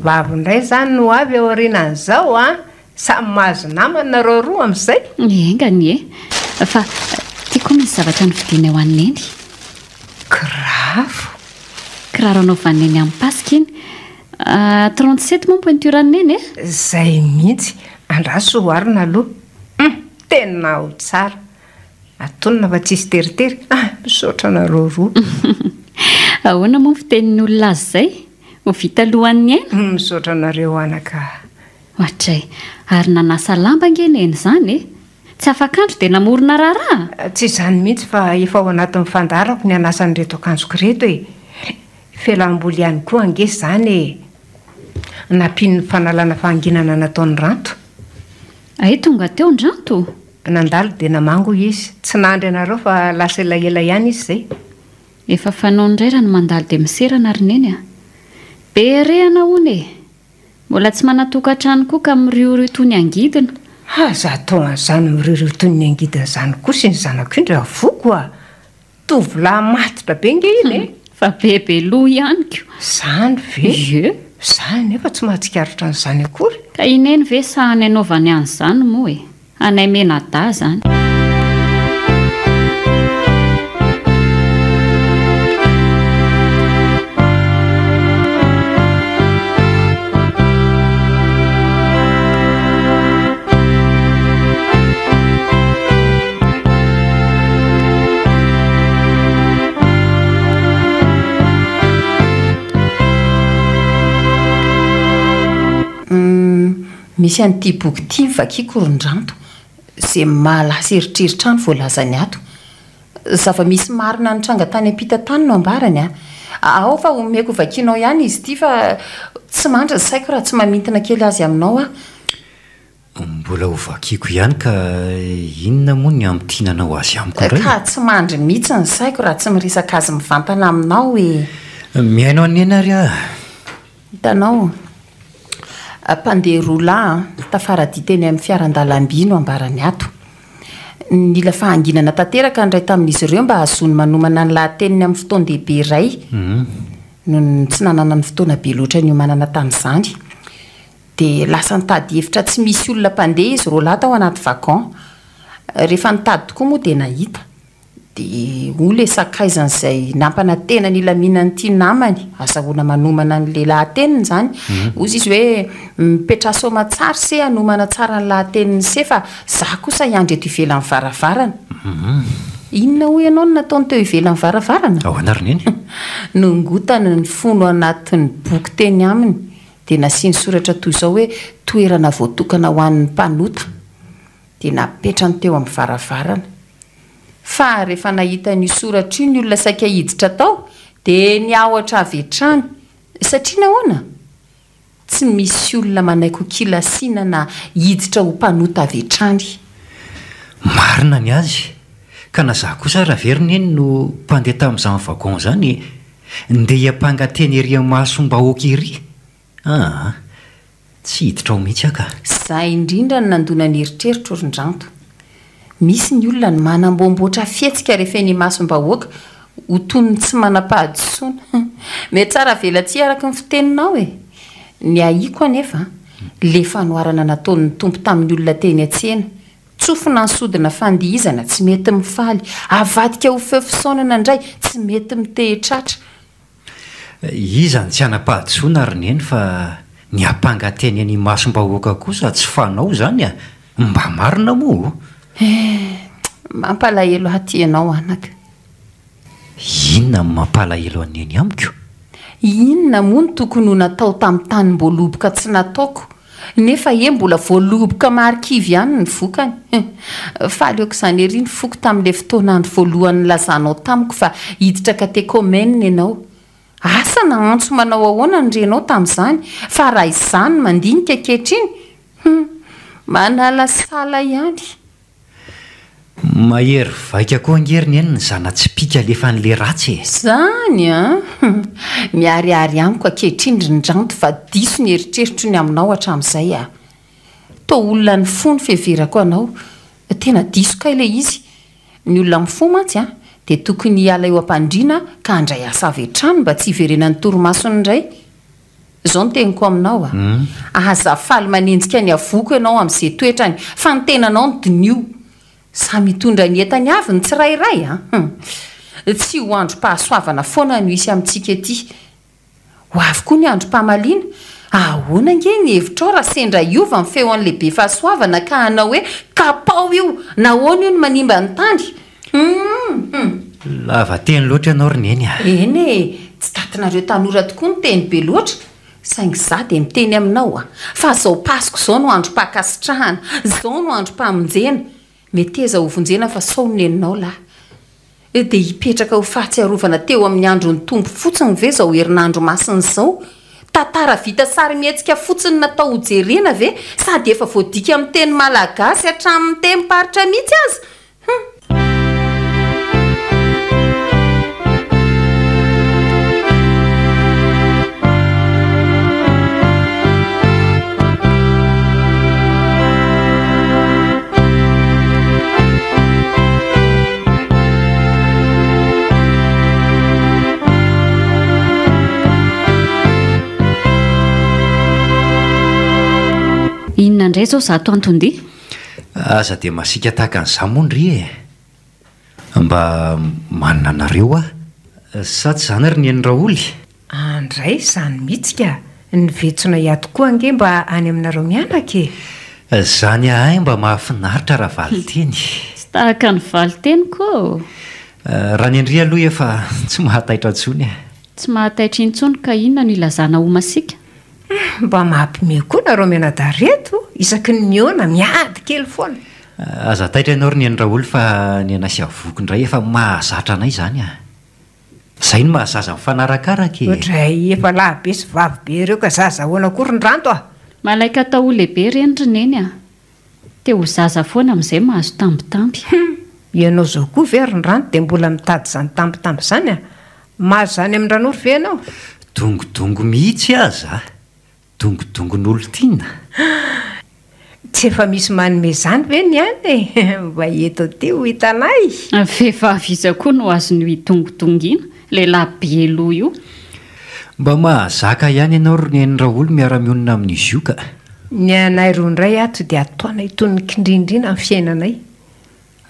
Vavy indray zany no avy ao aorianan'izao a. Samy mahazo namana nareo roa amin'izay. Engany e. Fa tiako misy zavatra novidiana eo aneny. Kiraro? Kiraro anaovaneny amin'ny Paska iny. 37 moa pointure neny e. Zay mihitsy. Andraso hoarina aloha. Tena ho tsara. Atonina fa tsisy teritery. Misaotra nareo roa. Ahoana moa fitenin'ny olona azy zay? Ho vita lohan'ny aina? Misaotra nareo anaka. Ohatray, ary nanasa lamba ngeneny zany e. Tsy afakandro dia namorona raharaha. Tsy izany mihitsy fa efa ao anatin'ny fandarako ny anasan'ny reto akanjoko reto e. Felam-boly ihany koa ange zany e. Nampiany fanalana fahanginana nataon'ny ranto. Ay, tonga teo ny ranto. Nandalo dia namango izy. Tsy nandry anareo fa lasa elaela ihany izy zay. Efa fanao indray raha no mandalo dia miserana ry neny a. Be rehana hono e. Mbola tsy manatokantrano koa ka miriorio toy ny angidina. Za tao an'izany miriorio toy ny angidina zany kosa ny zanako indray avoko a. Tovolahy matitra be nge iny e. Fa bebe loha ihany ko. Zany ve? Zany nefa tsy mahatsikaritra an'izany akory. Ka ineny ve sahany anaovany an'izany moa e. Anay mena da zany. misy an'ity boky ity mivakikoron-dranto zay mahalasy eritreritra any voalazany ato zava-misy marina nitranga tany ampita tany no ambarany ao fa omeko vakianao ihany izy ity fa tsy mandra saiko raha tsy mamintina kely azy aminao mbola ho vakiako ihany ka inona moa ny amtinanao azy amiko indray ka tsy mandry mihitsy ny saiko raha tsy miresaka azy mivantana aminao mihainao any ary hitanao mpandeha rola tafaraditeny amin'ny fiaran-dalamby no ambarany ato nila fahanginana tanteraka indray tamin'izy ireo mba hazony manomana ny lahateniny amin'ny fotoan-dehibe iray no tsy nanana ny fotoana be loatra ny omanana tamin'izany dia lasa nitady hevitra tsy misy olona mpandeha izy rola tao anaty vacan rehefa nitady tokoa moa dia nahita dia ole sakaizana izay nampana tena ny laminan'ity namany azahoana manomana n'le lahateniny izany ozy izy hoe mipetra somatsara se hanomana tsara ny lahateniny se fa za kosa iandry eto ivelan'ny varavarana inona ho ianao no nataony teo ivelan'ny varavarana ao anariny eny nongotana ny fono anatin'ny boky teny aminy dia nasiany soratra toy izao hoe toerana voatokana ho an'ny mpanota dia napetrany teo amin'ny varavarana fa rehefa nahita ny soratra io ny olona saika hiditra tao dia niaohatra avy hatrany satria nahoana tsy misy olona manaiko kilasiana na hiditra ho mpanota avy hatrany marina ny azy ka na za kosa raha veriny eny no mpandeha tamin'izany vagon izany ndeha hiampangateny ery maso mba hoaka ery tsy hiditra ao mihitsy aka za indrindra ny nandona ny eritreritra orin-dranto misy ny olona ny manambomboatra fietsika rehefa ny masom-bahoaka ho tonony tsy manam-pahadisoana mety tsara velatsia araka ny fiteninao ny aiko anefa le fanoarana nataon'ny tompo tamin'ny olona teny atsena tsofina nsodina fandihizana tsy mety mifaly avadika ho feofisaonana indray tsy mety mitehitratra izany tsy anam-pahadisoana ary ny eny fa ny ampangateny any masom-bahoaka kosa tsy fanao zany mba marina moa mampalahelo aty ianao anaka inona mampalahelo any eny amiko inona moa ny tokony ho natao tamin'ny tany mboaloboka tsy nataoko nefa mbola voaloboka marikivy ihany ny vokany faleoko izany ery ny foko tamin'ilay fotoanandro voalohany lazanao tamiko fa hiditra katekomenina ianao asa na antso manao ahoana ny renao tamin'izany fa raha izany mandinika ankehitriny manala sala ihany mahery vaika koa angeriny eny ny zana-tsipika lefa n'le ratsy zany miariary amiko ankehitriny rindranto fa diso ny eritreritro ny aminao hatramin'izay to olona ny fo ny fiheverako anao tena diso ka ilay izy ny olona mifo mantsy dia tokony hiala eo ampandriana ka handray asa avy hatrany mba tsy hiverenany toromasony indray izao no teniko aminao aza faly manenjika ny avoko ianao amin'izay toetrany fa ny tenanao ny dinio sa mitondra ny entany avy ny tsirairay tsy ho androm-pahasoavana foana no isy amintsika ety ho avy koa ny androm-pahamaliana ahoana nge ny hevitra ao raha sendra iova ny feo an'lehibe fahasoavana ka hanao hoe kapao io nahoana io ny manimba ny tany lava teny loatra ianao ry ny eny tsy tatinareo tanora tokoa ny teny be loatra saingy za dia miteny aminao fa zao pasiko zao no androm-pakasitrahana zao no androm-pamonjena meteza ho vonjena fa sao neninao lahy dia hipetraka ho fahatsiarovana teo amin'ny androny tompo fotsiny ve zao herinandro masiny izao tantara vita sary mihetsika fotsiny natao hojerena ve sady efa voadika amin'ny teny malagasy hatramin'ny temparitra mihitsy azy inona indray zao za to antondia aza dia masika tahaka an'izay moandry mba manina anareo sa tsy zany ry ny eny raoly andray izany mihitsika ny vetsona iato koa ange mba any aminareo mianaka zany ahay mba mahafinaritra raha valiteny tsy tahaka ny valiteny koa raha ny andry aloha efa tsy mahataitra ntsony tsy mahataitra intsony ka inona no ilazana ho masika Mba mampime koa nareo menadareto isaky ny miona miady kely foana. Aza taitra ianao ry ny Raoly fa ny anasy avoky indray efa mahazatra anay izany a. Izay no mahazaza mifanarakaraka. Ohatray efa lahibe sy vavy be ireo ka zaza ahoana akory ny ranto a. Malaika tao lehibe reny neny a. Teo ho zaza foana amin'izay mahazo tambitamby. Ianao zao koa very ny ranto dia mbola mitady izany tambitamby izany a. Mahazo izany amin'ny ranoro ve ianao? Dongodongo mihitsy aza. Dongodongon'olo tiana. Tsy efa misy manome izany ve ny any e? Mba eto ty ho hitanay. Vehivavy iza koa no azony hitongotongina lehilahy be loha io. Mba mahazaka ihany ianao ry ny Raoly miara-mionina amin'izy io ka. Ny anay roa indray ato dia ataonay itony kindrindrina amin'ny fiainanay.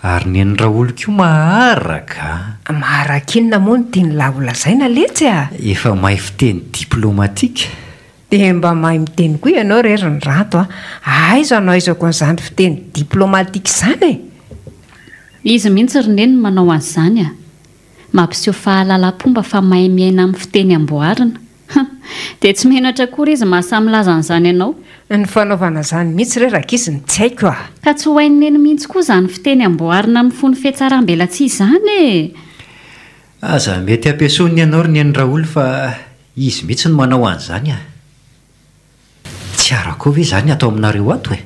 Ary ny Raoly koa maharaka. Maharaka inona moa no tiany lazaina letsy a? Efa mahay fiteny diplomatika. Dia mba mahay miteny koa ianao rery ny rato a. Aiza no aizako an'izany fiteny diplomatika izany e? Izy mihitsy roneny manao an'izany a. Mampiseho fahalalam-pomba fa mahay miaina amin'ny fiteny amboarina. Dia tsy menatra koa izy mahasamilaza an'izany ianao. Ny fanaovana izany mihitsy reraka izy ny tsy haiko a. Ka tsy ho hain'ny mihitsy koa izany fiteny amboarina amin'ny fony fihetsaram-bela tsy izany e. Aza mety ampiasaony ianao ry ny Raoly fa izy mihitsy no manao an'izany a. Tsy arako ve izany atao aminareo ato e?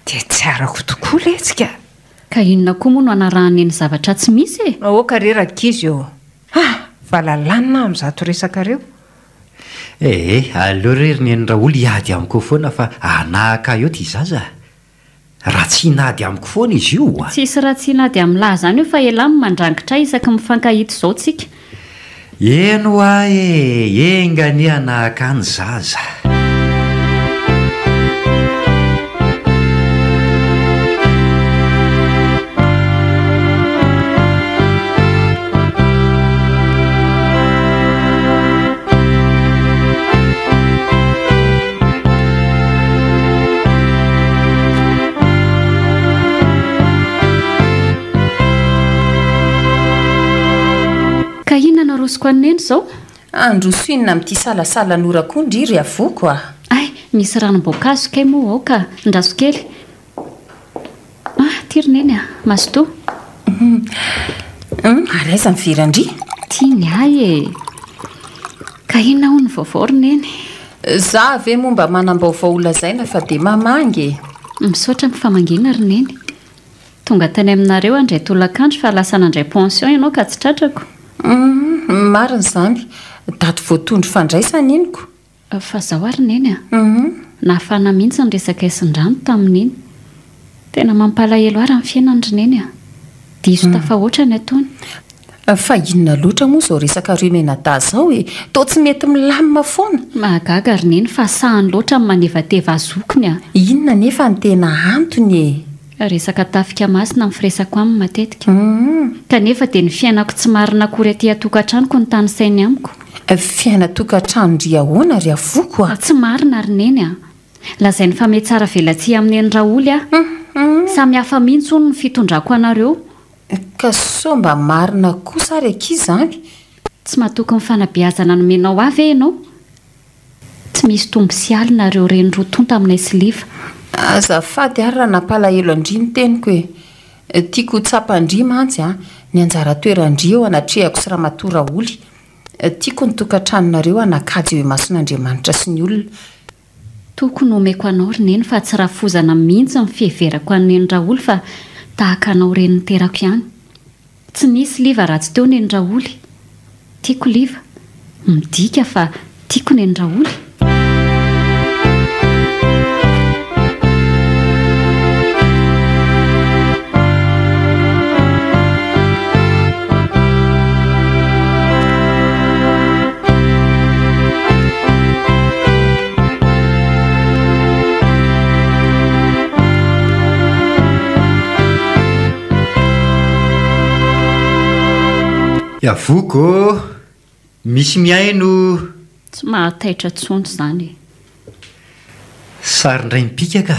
Dia tsy arako tokoa letsika. Ka inona koa moa no anarahany ny zavatra tsy misy e? Ahoaka reraka izy eo. Valalanina amin'izato resakareo. Aleo rery ny Raoly hiady amiko foana fa anahaka eo ty zaza. Raha tsy hinady amiko foana izy io. Tsisy raha tsy hinady amin'lahy izany io fa elamy mandrangitra isaky mifankahita izao tsika. Eno ae, engany anahaka any zaza. Narosoko aneny zao? Androsoinina amin'ity salasala nora koa ndry avoko a. Ay, misy ranom-boankazo kay moa aoka, ndraso kely. Tironeny a, masoto. Ary aiza mivirandry? Tiany ay e. Ka inona ho ny vaovao roneny? Za ave momba manam-baovao lazaina fa dia mamangy. Misaotra mifamangina roneny. Tonga tany aminareo andray tolakandro fa lasa nandray pension ianao ka tsy tratrako. Marina izany, daty voatondro fandraisana iniko. Fa zaho ary neny a. Nahafana mihitsy ny resaka isin-drano tamin'iny. Tena mampalahelo ary amin'ny fiainana neny a. Diso tafahoatra ny ataony. Fa inona loatra moa izao resaka rumenada zao e? Toa tsy mety milamina foana. Mahagaga ary neny fa sahany loatra amin'ny manevateva azokony a. Inona nefa ny tena antony e? Resaka tafika masina amin'ny firesako aminy matetika. Kanefa dia ny fiainako tsy marina akory aty atokantranoko ny tany sainy amiko. Fiaina tokantrano ndry ahoana ry avoko a? Tsy marina ary neny a. Lazainy fa mety tsara velatsia amin'ny Raoly a. Samy hafa mihitsy hono ny fitondrako anareo. Ka so mba marina kosa reky izany? Tsy mahatoky ny fanabeazana nomenao avy ianao. Tsy misy tombo sy alinareo reny roa tonta aminay siliva. Azafady ary raha nampalahelo andry ny teniko e. Tiako tsapandry mantsy a, ny anjara toerandry eo anatrehako sy ramatoa Raoly. Tiako ny tokantranonareo anakajy eo mason'Andriamanitra sy ny olona. Tokony omeko anao roneny fa tsy rafozana mihitsy ny fiheverako an'ny Raoly fa tahaka anao reny niterako ihany. Tsy misy liva raha tsy teo ny Raoly. Tiako liva. Midika fa tiako ny Raoly. Avoko, misy miaino. Tsy mahataitra tsony izany. Sarindray mipika ka.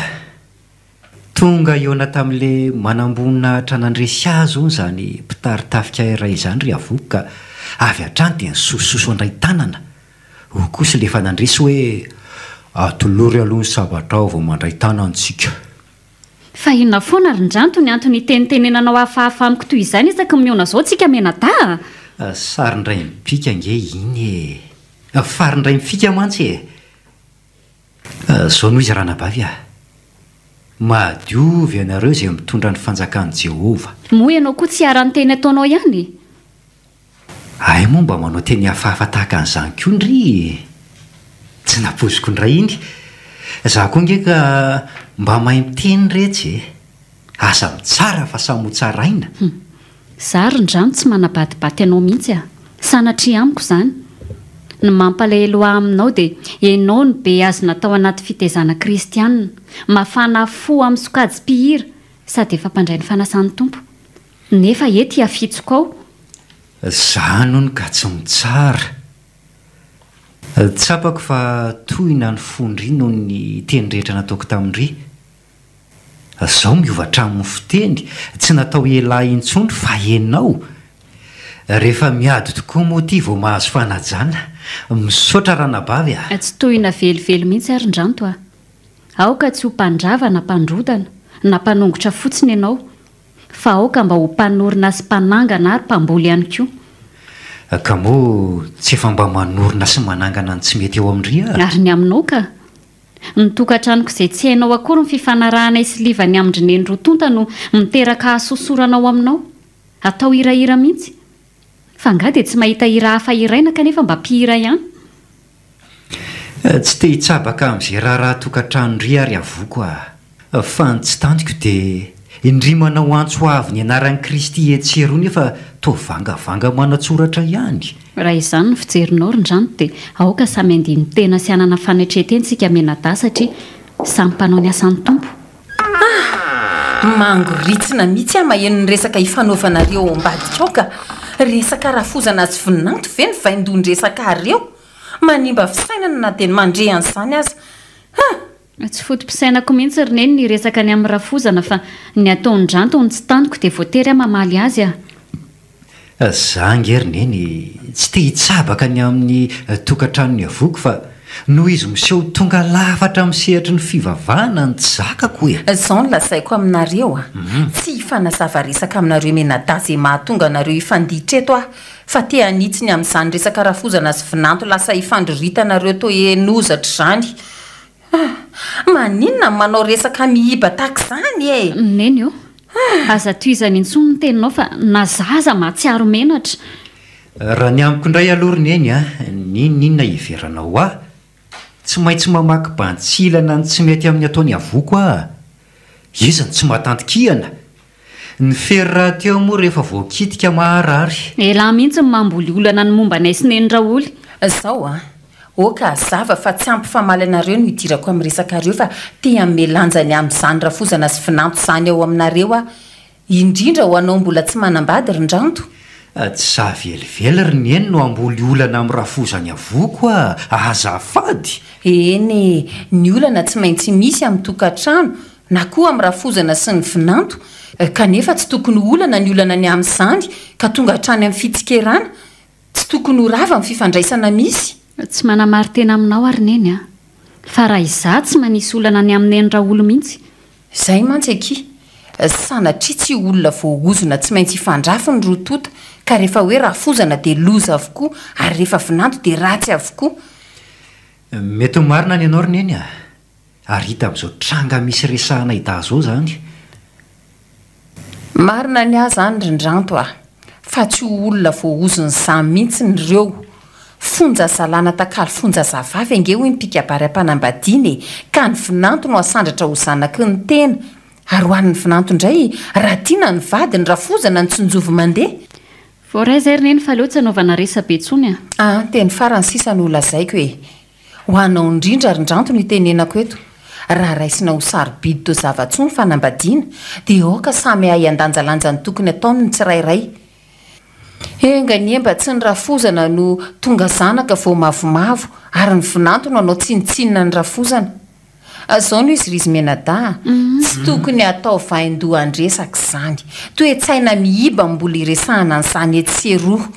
Tonga eona tamin'ile manambonina tranandresy azo izany mpitaritafika iray izany ry avoko ka avy hatrany dia nisososo andray tanana. Ho kosa lefa nandresy hoe atolory aloha ny sabatra ao vao mandray tanantsika. Fa inona foana rindranto ny antony tenitenenanao hafahafa amiko toy izany isaka miona zao tsika menata. Sarindray mipika nge iny e. Farindray mifika mantsy e. Zao noho izy ranabavy a. Madiovy ianareo izay mitondra ny fanjakan'i Jehova. Moa ianao koa tsy ara-ny teny ataonao ihany. Ay moa mba manao teny hafahafa tahaka an'izany koa ndry. Tsy napoziko indray iny. Za koa nge ka mba mahay miteny rehetra e. Asa mitsara fa samy ho tsaraina. Za rindranto tsy manabatibaty anao mihitsy a. Sanatria amiko izany. Ny mampalahelo aminao dia ianao ny be azy natao anaty fitezana kristianina, mafana fo amin'ny sokajy mpihira sady efa mpandray ny fanasan'ny tompo. Nefa eto hiafitsoko ao. Zanony ka tsy mitsara. Tsapako fa tohina ny fondry noho ny teny rehetra nataoko tamin'ry. Zao miovatra amin'ny fiteny, tsy natao elahy intsony fa enao. Rehefa miady tokoa moa ty vao mahazo fanajana. Misaotra ranabavy a. Tsy tohina velively mihitsy arindranto a. Aoka tsy ho mpandrava na mpandrodana na mpanongotra fotsiny ianao, fa aoka mba ho mpanorina sy mpanangana ary mpamboly ihany koa. Ka moa tsy efa mba manorina sy manangana ny tsy mety eo amin'ry a. Ary ny aminao ka. Ny tokantranoko izay tsy hainao akory ny fifanarahana isilivany amindrineny rotonta no miteraka hasosoranao aminao. Atao hirahira mihitsy. Fa nga dia tsy mahita hira hafa iraina kanefa mba mpihira ihany. Tsy te hitsabaka amin'izay raharaha tokantrano-ry ary avoko a. Fa ny tsy tantiko dia indry manao antso avy ny anaran'i Kristy etsero nefa toa vangavanga manatsoratra ihany. Raha izany no fijerinao rindranto dia aoka samy andiny tena sy anana fanetreteny sika menada satria samy mpanao ny asan'ny tompo. Mangoritsina mihitsy maheno ny resaka ifanaovanareo ao ambadika ao ka. Resaka rafozana azy voninanto ve ny vaindony resaka areo? Manimba fisainana na dia mandre an'izany aza. Tsy fotom-pisainako mihitsy rineny ny resaka ny amin'ny rafozana fa ny ataony dranto ny tsy tantiko dia voatery mamaly azy a. Za nge rineny tsy te hitsabaka ny amin'ny tokantranony avoko fa noho izy miseho tonga lafatra misehatra ny fivavahana ny tsy zakako e. Zao no lasaiko aminareo a. Tsy hifanazava resaka aminareo menada izay mahatonga anareo hifanditra eto a. Fa te hanitsy ny amin'izany resaka rafozana sy vinanto lasa hifandroritanareo toa enozatra izany. Maninona manao resaka mihiba tahaka izany e. Neny io. Aza toizany intsony ny teninao fa nazaza mahatsiaro menatra. Raha ny amiko indray aloha rineny a, ninona iveranao a. Tsy maintsy mamaky bantsilana ny tsy mety amin'ny ataony avoko a. Izany tsy mahatantikihana. Ny fery raha teo moa rehefa voakitika maharary. Elahy mihitsy ny mamboly olana ny momba nay sy neny raoly. Zao a. Oka zava fa tsy ampy famaly anareo no hidirako amin'ny resaka areo fa te hamelanjany amin'izany rafozana sy finanto izany ao aminareo a. Indrindra ho anao mbola tsy manambady rindranto. Tsy savelively rineny no amboly olana amin'ny rafozany avoko a. Azafady. Eny, ny olana tsy maintsy misy amin'ny tokantrano na koa amin'ny rafozana sy ny finanto. Kanefa tsy tokony olana ny olana ny amin'izany ka tonga hatrany amin'ny fitsikerana. Tsy tokony ho rava amin'ny fifandraisana misy. Tsy manamary tena aminao ary neny a. Fa raha izaho tsy manisy olana ny amin'ny endra olo mihitsy. Izay mantsy aky. Sanatria tsy olona voaozona tsy maintsy hifandrafy ny rotota ka rehefa hoe rafozana dia loza avokoa ary rehefa vinanto dia ratsy avokoa. Mety ho marina ny ianao rineny a. Ary hita amin'izao tranga misy resahana hita zao zany. Marina ny azy zany rindranto a. Fa tsy olona voaozony samy mihitsy ny reo. Fonja zalana takalo fonja zavavy ange hoy mpikabary ampanambadiany ka ny vinanto no asandratra ho zanaky ny tena ary ho an'ny vinanto indray raha tiana ny vady ny rafozana ny tsonjovy mandeha. Voaray izay rineny fa leo tsy hanaovana resabe intsony a. Teny farany sisa no lazaiko e. Ho anao indrindra rindranto no itenenako eto. Raha raisina ho sarobidy to zava-tsony fanambadiana dia aoka samy ahy andanjalanja ny tokony ataony ny tsirairay. Enganyemba tsy ny rafozana no tonga zanaka vao mavomavo ary ny vinanto no anao tsinitsinina ny rafozana. Zao no izy rizy menada. Tsy tokony atao vaindoha andresaka izany. Toe-tsaina mihiba mbola iresahana an'izany etseroa.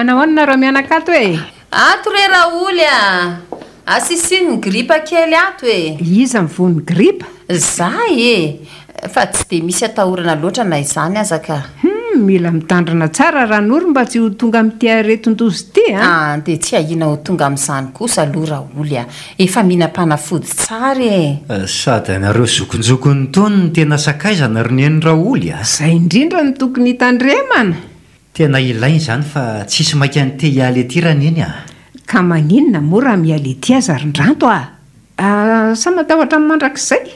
Manahoana raha mianakato e? Ato re Raoly asisiny ny gripa kely ato e. Iza mivony gripa? Zay e, fa tsy de misy atahorana loatra na izany aza ka. Mila mitandrina tsara ran'oro mba tsy ho tonga amin'ity aretin-dozy ity de tsy ahina ho tonga amin'izany kosa aloha Raoly efa minam-panafody tsara e. Sady anareo zokonjokony tony ny tena sakaizana ry neny Raoly Zay indrindra ny tokony hitandremana. Tena ilainy izany fa tsisy maika an'ity ialy ety raha neny Ka maninona moa raha mialy ety aza rindranto sa matahotra amin'ny mandrakizay?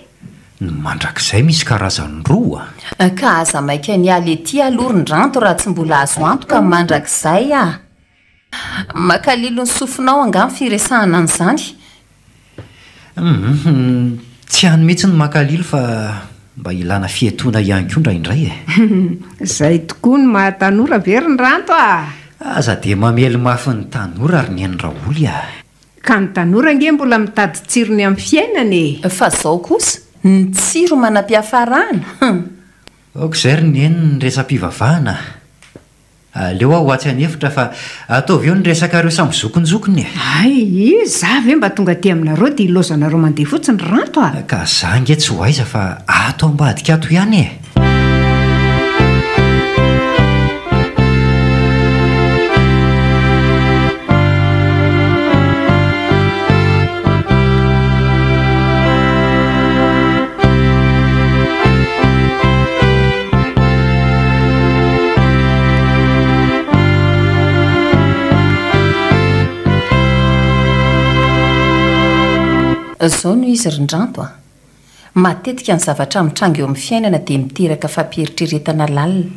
Ny mandrakizay misy karazany roa ka aza maika nialy ety aloha rindranto raha tsy mbola azo antoka mandrakizay makalilo ny sofinao angamy firesahana an'izany. Tsy hany mihitsy ny makalilo fa mba ilana fietoana ihany koa ndra indray Zay tokoa ny mahatanora ve rindranto aza de mamely mafy ny tanora ry neny Raoly Ka ny tanora nge mbola mitady tsirony amin'ny fiainany fa zao kosa ny tsiro manam-piafarana Aok'izay ry neny ny resam-pivavahana aleo aho atsy anefitra fa ataovy eo ny resaka reo samy zokonjokony za ve mba tonga ty aminareo dia ilozanareo mandeha fotsiny ranto ka za nge tsy ho aiza fa ato ambadika ato ihany Zao no izy rindranto matetika ny zavatra mitranga eo amin'ny fiainana dia miteraka fampieritrretana lalina.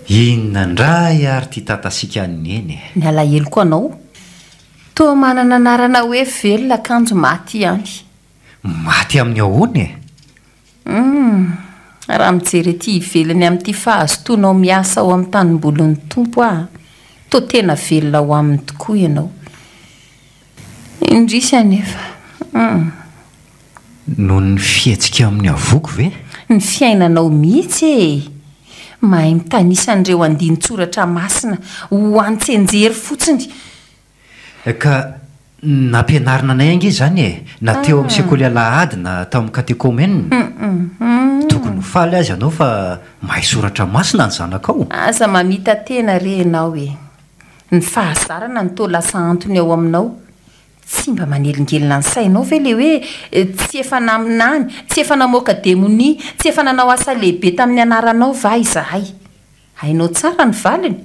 Inona ndray ary ty tatasika ny neny Ny alahelo koa anao toa manana anarana hoe velona akanjo maty ihany. Maty amin'ny ahoany raha mijery ety ivelany amin'ity fahazotoanao miasa ao amin'ny tanimbolon'ny tompo toa tena velona ho aminy tokoa ianao. Indrisy anefa noho ny fihetsika amin'ny avoko ve? Ny fiainanao mihitsy mahay mitanisan'ireo andin-tsoratra masina ho antsenjery fotsiny. Ka nampianarina anay ange zany na teo amin'ny sekoly alahady na tao amin'ny katekômenina tokony ho faly azy anao fa mahay soratra masina ny zanakao. Aza mamita tena renao ny fahazarana ny toa lasa antony ao aminao. Tsy mba manelingelina ny sainao ve le hoe tsy efa naminany, tsy efa namoaka demonia, tsy efa nanao asa lehibe tamin'ny anaranao va izahay. Hainao tsara ny valiny,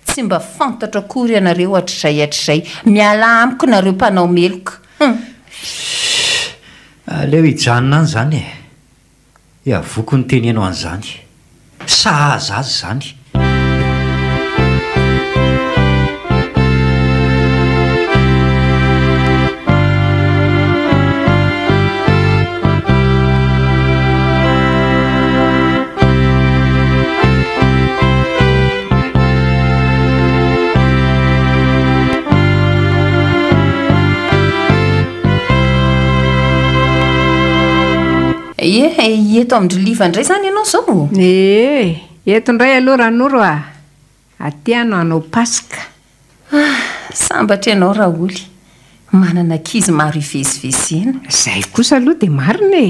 tsy mba fantatra akory ianareo hatr'izay miala amiko nareo mpanao meloka. Aleo hijanona any zany avoko ny tenenao an'izany sahaza azy zany. Eto amindriliva indray zany ianao zao? Eto indray aloha ranoro atiano hanao paska. Sambatra ianao Raoly manana ankizy maro ivezivezena. Zay kosa aloha dia marina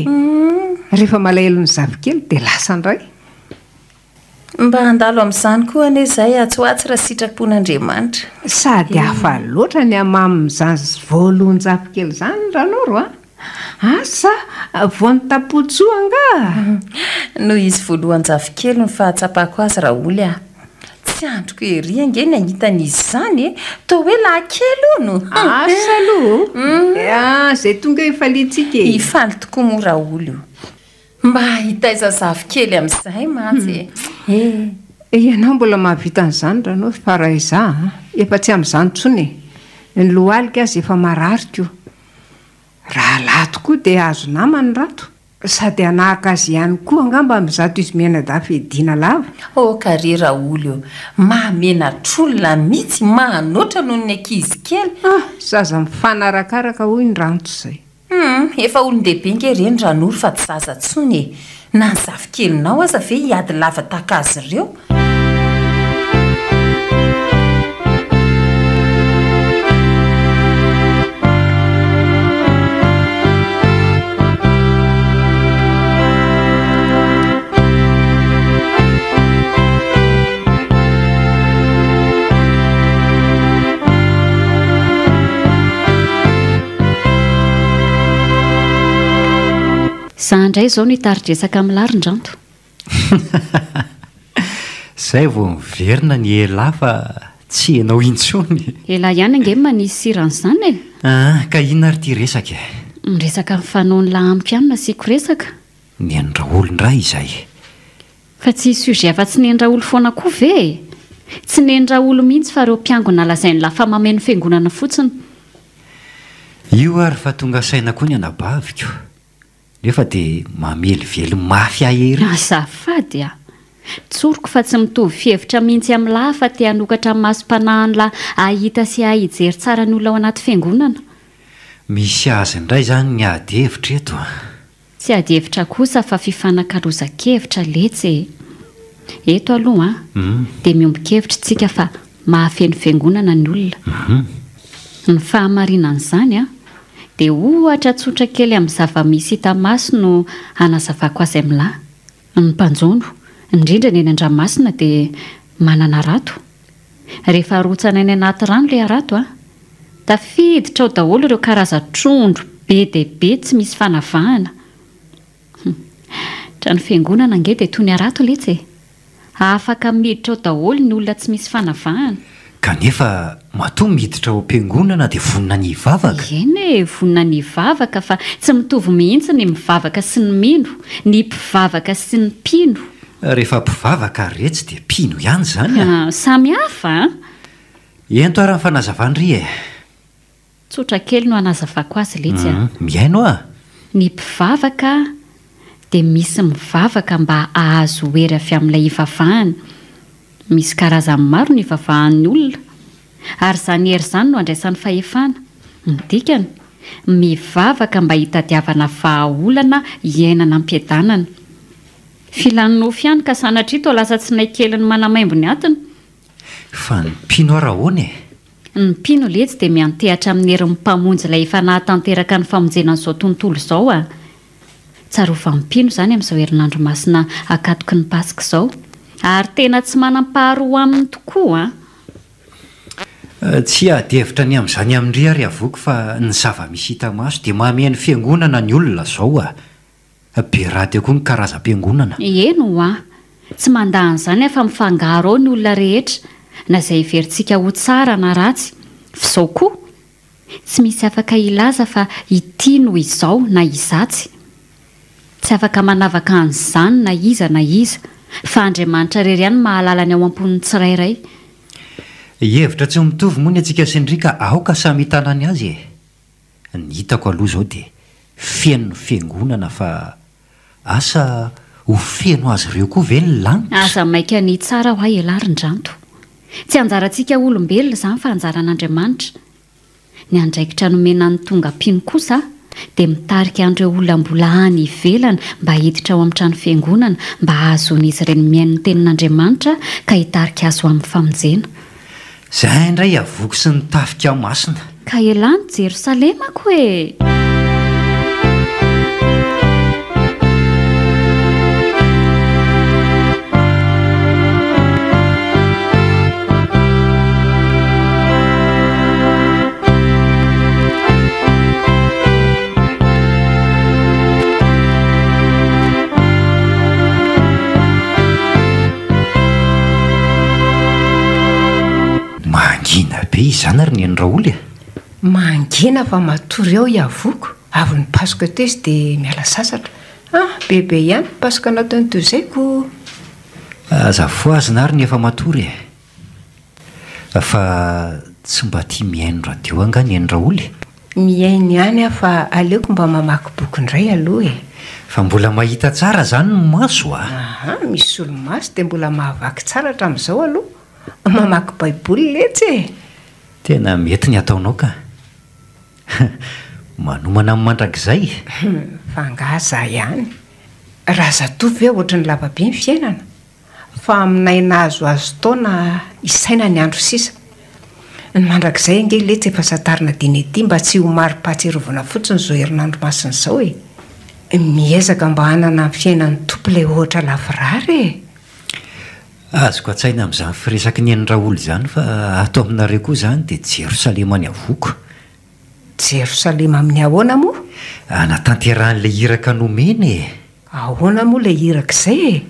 rehefa malahelo ny zavikely dia lasa indray. Mba handalo amin'izany koa ane zay atsoatsy raha sitrapon'Andriamanitra. Sady hafa loatra ny amamin'izany voalohany zavikely zany ranoro asa voan'ny tapotsoa anga no izy voalohany zavikely ny fahatsapako azy Raoly tsy androko ery ange ny ahitan'izy izany toa hoe lankely ono asa aloha zay tonga ifalitsika ifaly tokoa moa Raoly mba hitaiza zavikely amin'izay mantsy ianao mbola mahavita an'izany ranao fa raha iza efa tsy amin'izany tsony ny lohalika azy efa marariko raha lahy tokoa dia azo namany rato sady anahaka azy ihany koa angamba mizato izy mianadafa edina lava kare Raoly mahamenatr'olona mihitsy mahanoatra noho ny ankizy kely zaza mifanarakaraka hoy ny ranto izay efa olon-dehibe nge reny ranoro fa tsy zaza tsony na ny zavikelinao aza ve hiady lava taka azy ireo indray zao nitaridresaka amin'ny larin-dranto. Zay vao miverina ny ela fa tsy enao intsony. Ela ihany ange manisy siran'izany Ka inona ary ty resaka? Miresaka amin'ny fanaony laham-pianina siako resaka. Ny Andraolo indray izay. Fa tsy sujet afa-tsy ny Andraolo foana koa ve? Tsy ny Andraolo mihitsy fa ireo mpiangona lazainy lafa mameno fiangonana fotsiny. Io ary fa tonga saina koa ny anabaviko. Nefa dia mamelively mafy ahery. Azafady tsoroko fa tsy mitovy fihevitra mihitsy amin'ny lahy fa te hanokatra amin'ny masom-panahiny lahy ahita sy ahijery tsara ny olona ao anaty fiangonana. Misy azy indray izany ny ady hevitra eto. Tsy ady hevitra kosa fa fifanakaroza-kevitra letsy. Eto aloha dia miombon-kevitra tsika fa mahafeno fiangonana ny olona. Ny fahamarinan'izany dia ohatra tsotra kely amin'ny zava-misy hita maso no hanazavako azy amin'ny lahy. Ny mpanjono indrindra ny eny an-dranomasina dia manana rato. Rehefa arotsana any anaty rano ilay rato tafiditra ao daholo ireo karaza-trondro be dia be tsy misy fanavahana. Trano fiangonana ange dia toy ny arato letsy. Afaka miditra ao daholo ny olona tsy misy fanavahana. Kanefa matoa miditra ao am-piangonana dia vonina ny hivavaka. Eny vonina ny hivavaka fa tsy mitovy mihitsy ny mivavaka sy ny mino, ny mpivavaka sy ny mpino. Rehefa mpivavaka retsy dia mpino ihany izany. Samy hafa Ento ary ny fanazavandry tsotra kely no hanazavako azy letsy mihaino ny mpivavaka dia misy mivavaka mba ahazo hery avy amin'ilay hivavahany. Misy karazany maro ny hivavahan'ny olona ary izany hery izany no andraisan'ny fahefana. Midikany mivavaka mba hitadiavana vahaolana iainana am-piadanana. Filan'ny nofy ihany ka sanatrito lasa tsy naikeliny manamaimbo ny atiny. Fa ny mpino arahoany Ny mpino letsy dia miantehatra amin'ny herin'ny mpamonjy ilay efa nahatanteraka ny famonjena an'izao tontolo izao Tsarofa mpino izany amin'izao herinandro masina akatoky ny paska izao. Ary tena tsy manam-paharoa aminy tokoa Tsy ady hevitra ny amin'izany amin'ry ary avoko fa ny zava-misy hita maso dia mameno fiangonana ny olona izao be raty koa ny karazam-piangonana. Eno tsy mandahan'izany afa mifangaro ao ny olona rehetra na izay heverintsika ho tsara na ratsy. F'izao koa tsy misy afaka ilaza fa ity no izao na izatsy. Tsy afaka manavaka an'izany na iza fa Andriamanitra rery ihany mahalala ny ao am-pon'ny tsirairay. Hevitra tsy mitovy moa ny antsika sendrika aoka samy hitanany azy Ny hitako aloha izao dia feno fiangonana fa asa ho feno azy ireo koa ve ny lanitra. Aza maika ny tsara ho ahy elarin-dranto. Tsy anjarantsika olombelona izany fa anjaran'Andriamanitra. Ny andraikitra nomena ny tonga mpino kosa dia mitarika an'ireo olona mbola any ivelana mba hiditra ao amin'ny trano fiangonana mba ahazon'izy ireny miaino ny tenin'Andriamanitra ka hitarika azo amin'ny famonjena. Izay indray avoko sy ny tafika masina. Ka elany Jerosalema koa Mangina be izany ary ny Andraolo Mangina fa matory ao iavoko. Avy ny paska teo izy dia miala sasatra. Bebe ihany paska nataony tozaiko. Azavoazina ary ny efa matory fa tsy mba tia mihaino radio anga ny Andraolo. Mihaino ihany fa aleoko mba mamaky boky indray aloha Fa mbola mahita tsara izany ny maso misy olo-maso dia mbola mahavaky tsara hatramin'izao aloha. Mamaky baiboly letsy Tena mety ny ataonao ka. Manomana amin'ny mandrakizay. Fa ngaza ihany. Raha zatovy hoe ohatry ny lavabe ny fiainana. Fa aminay nahazo azo taona isaina ny andro sisa. Ny mandrakizay ange letsy efa satarina dinety mba tsy ho mari-pahatsiarovana fotsiny izao herinandro masina izao Miezaka mba hanana ny fiainan'ny tompo ilay ohatra lavirary Azoko atsaina amin'izany firesaky ny Andraolo izany fa ato aminareo koa izany dia Jerosalema ny avoko. Jerosalema amin'ny ahoana moa? Anatanteran'ilay iraka nomeny ahoana moa ilay irak'izay e?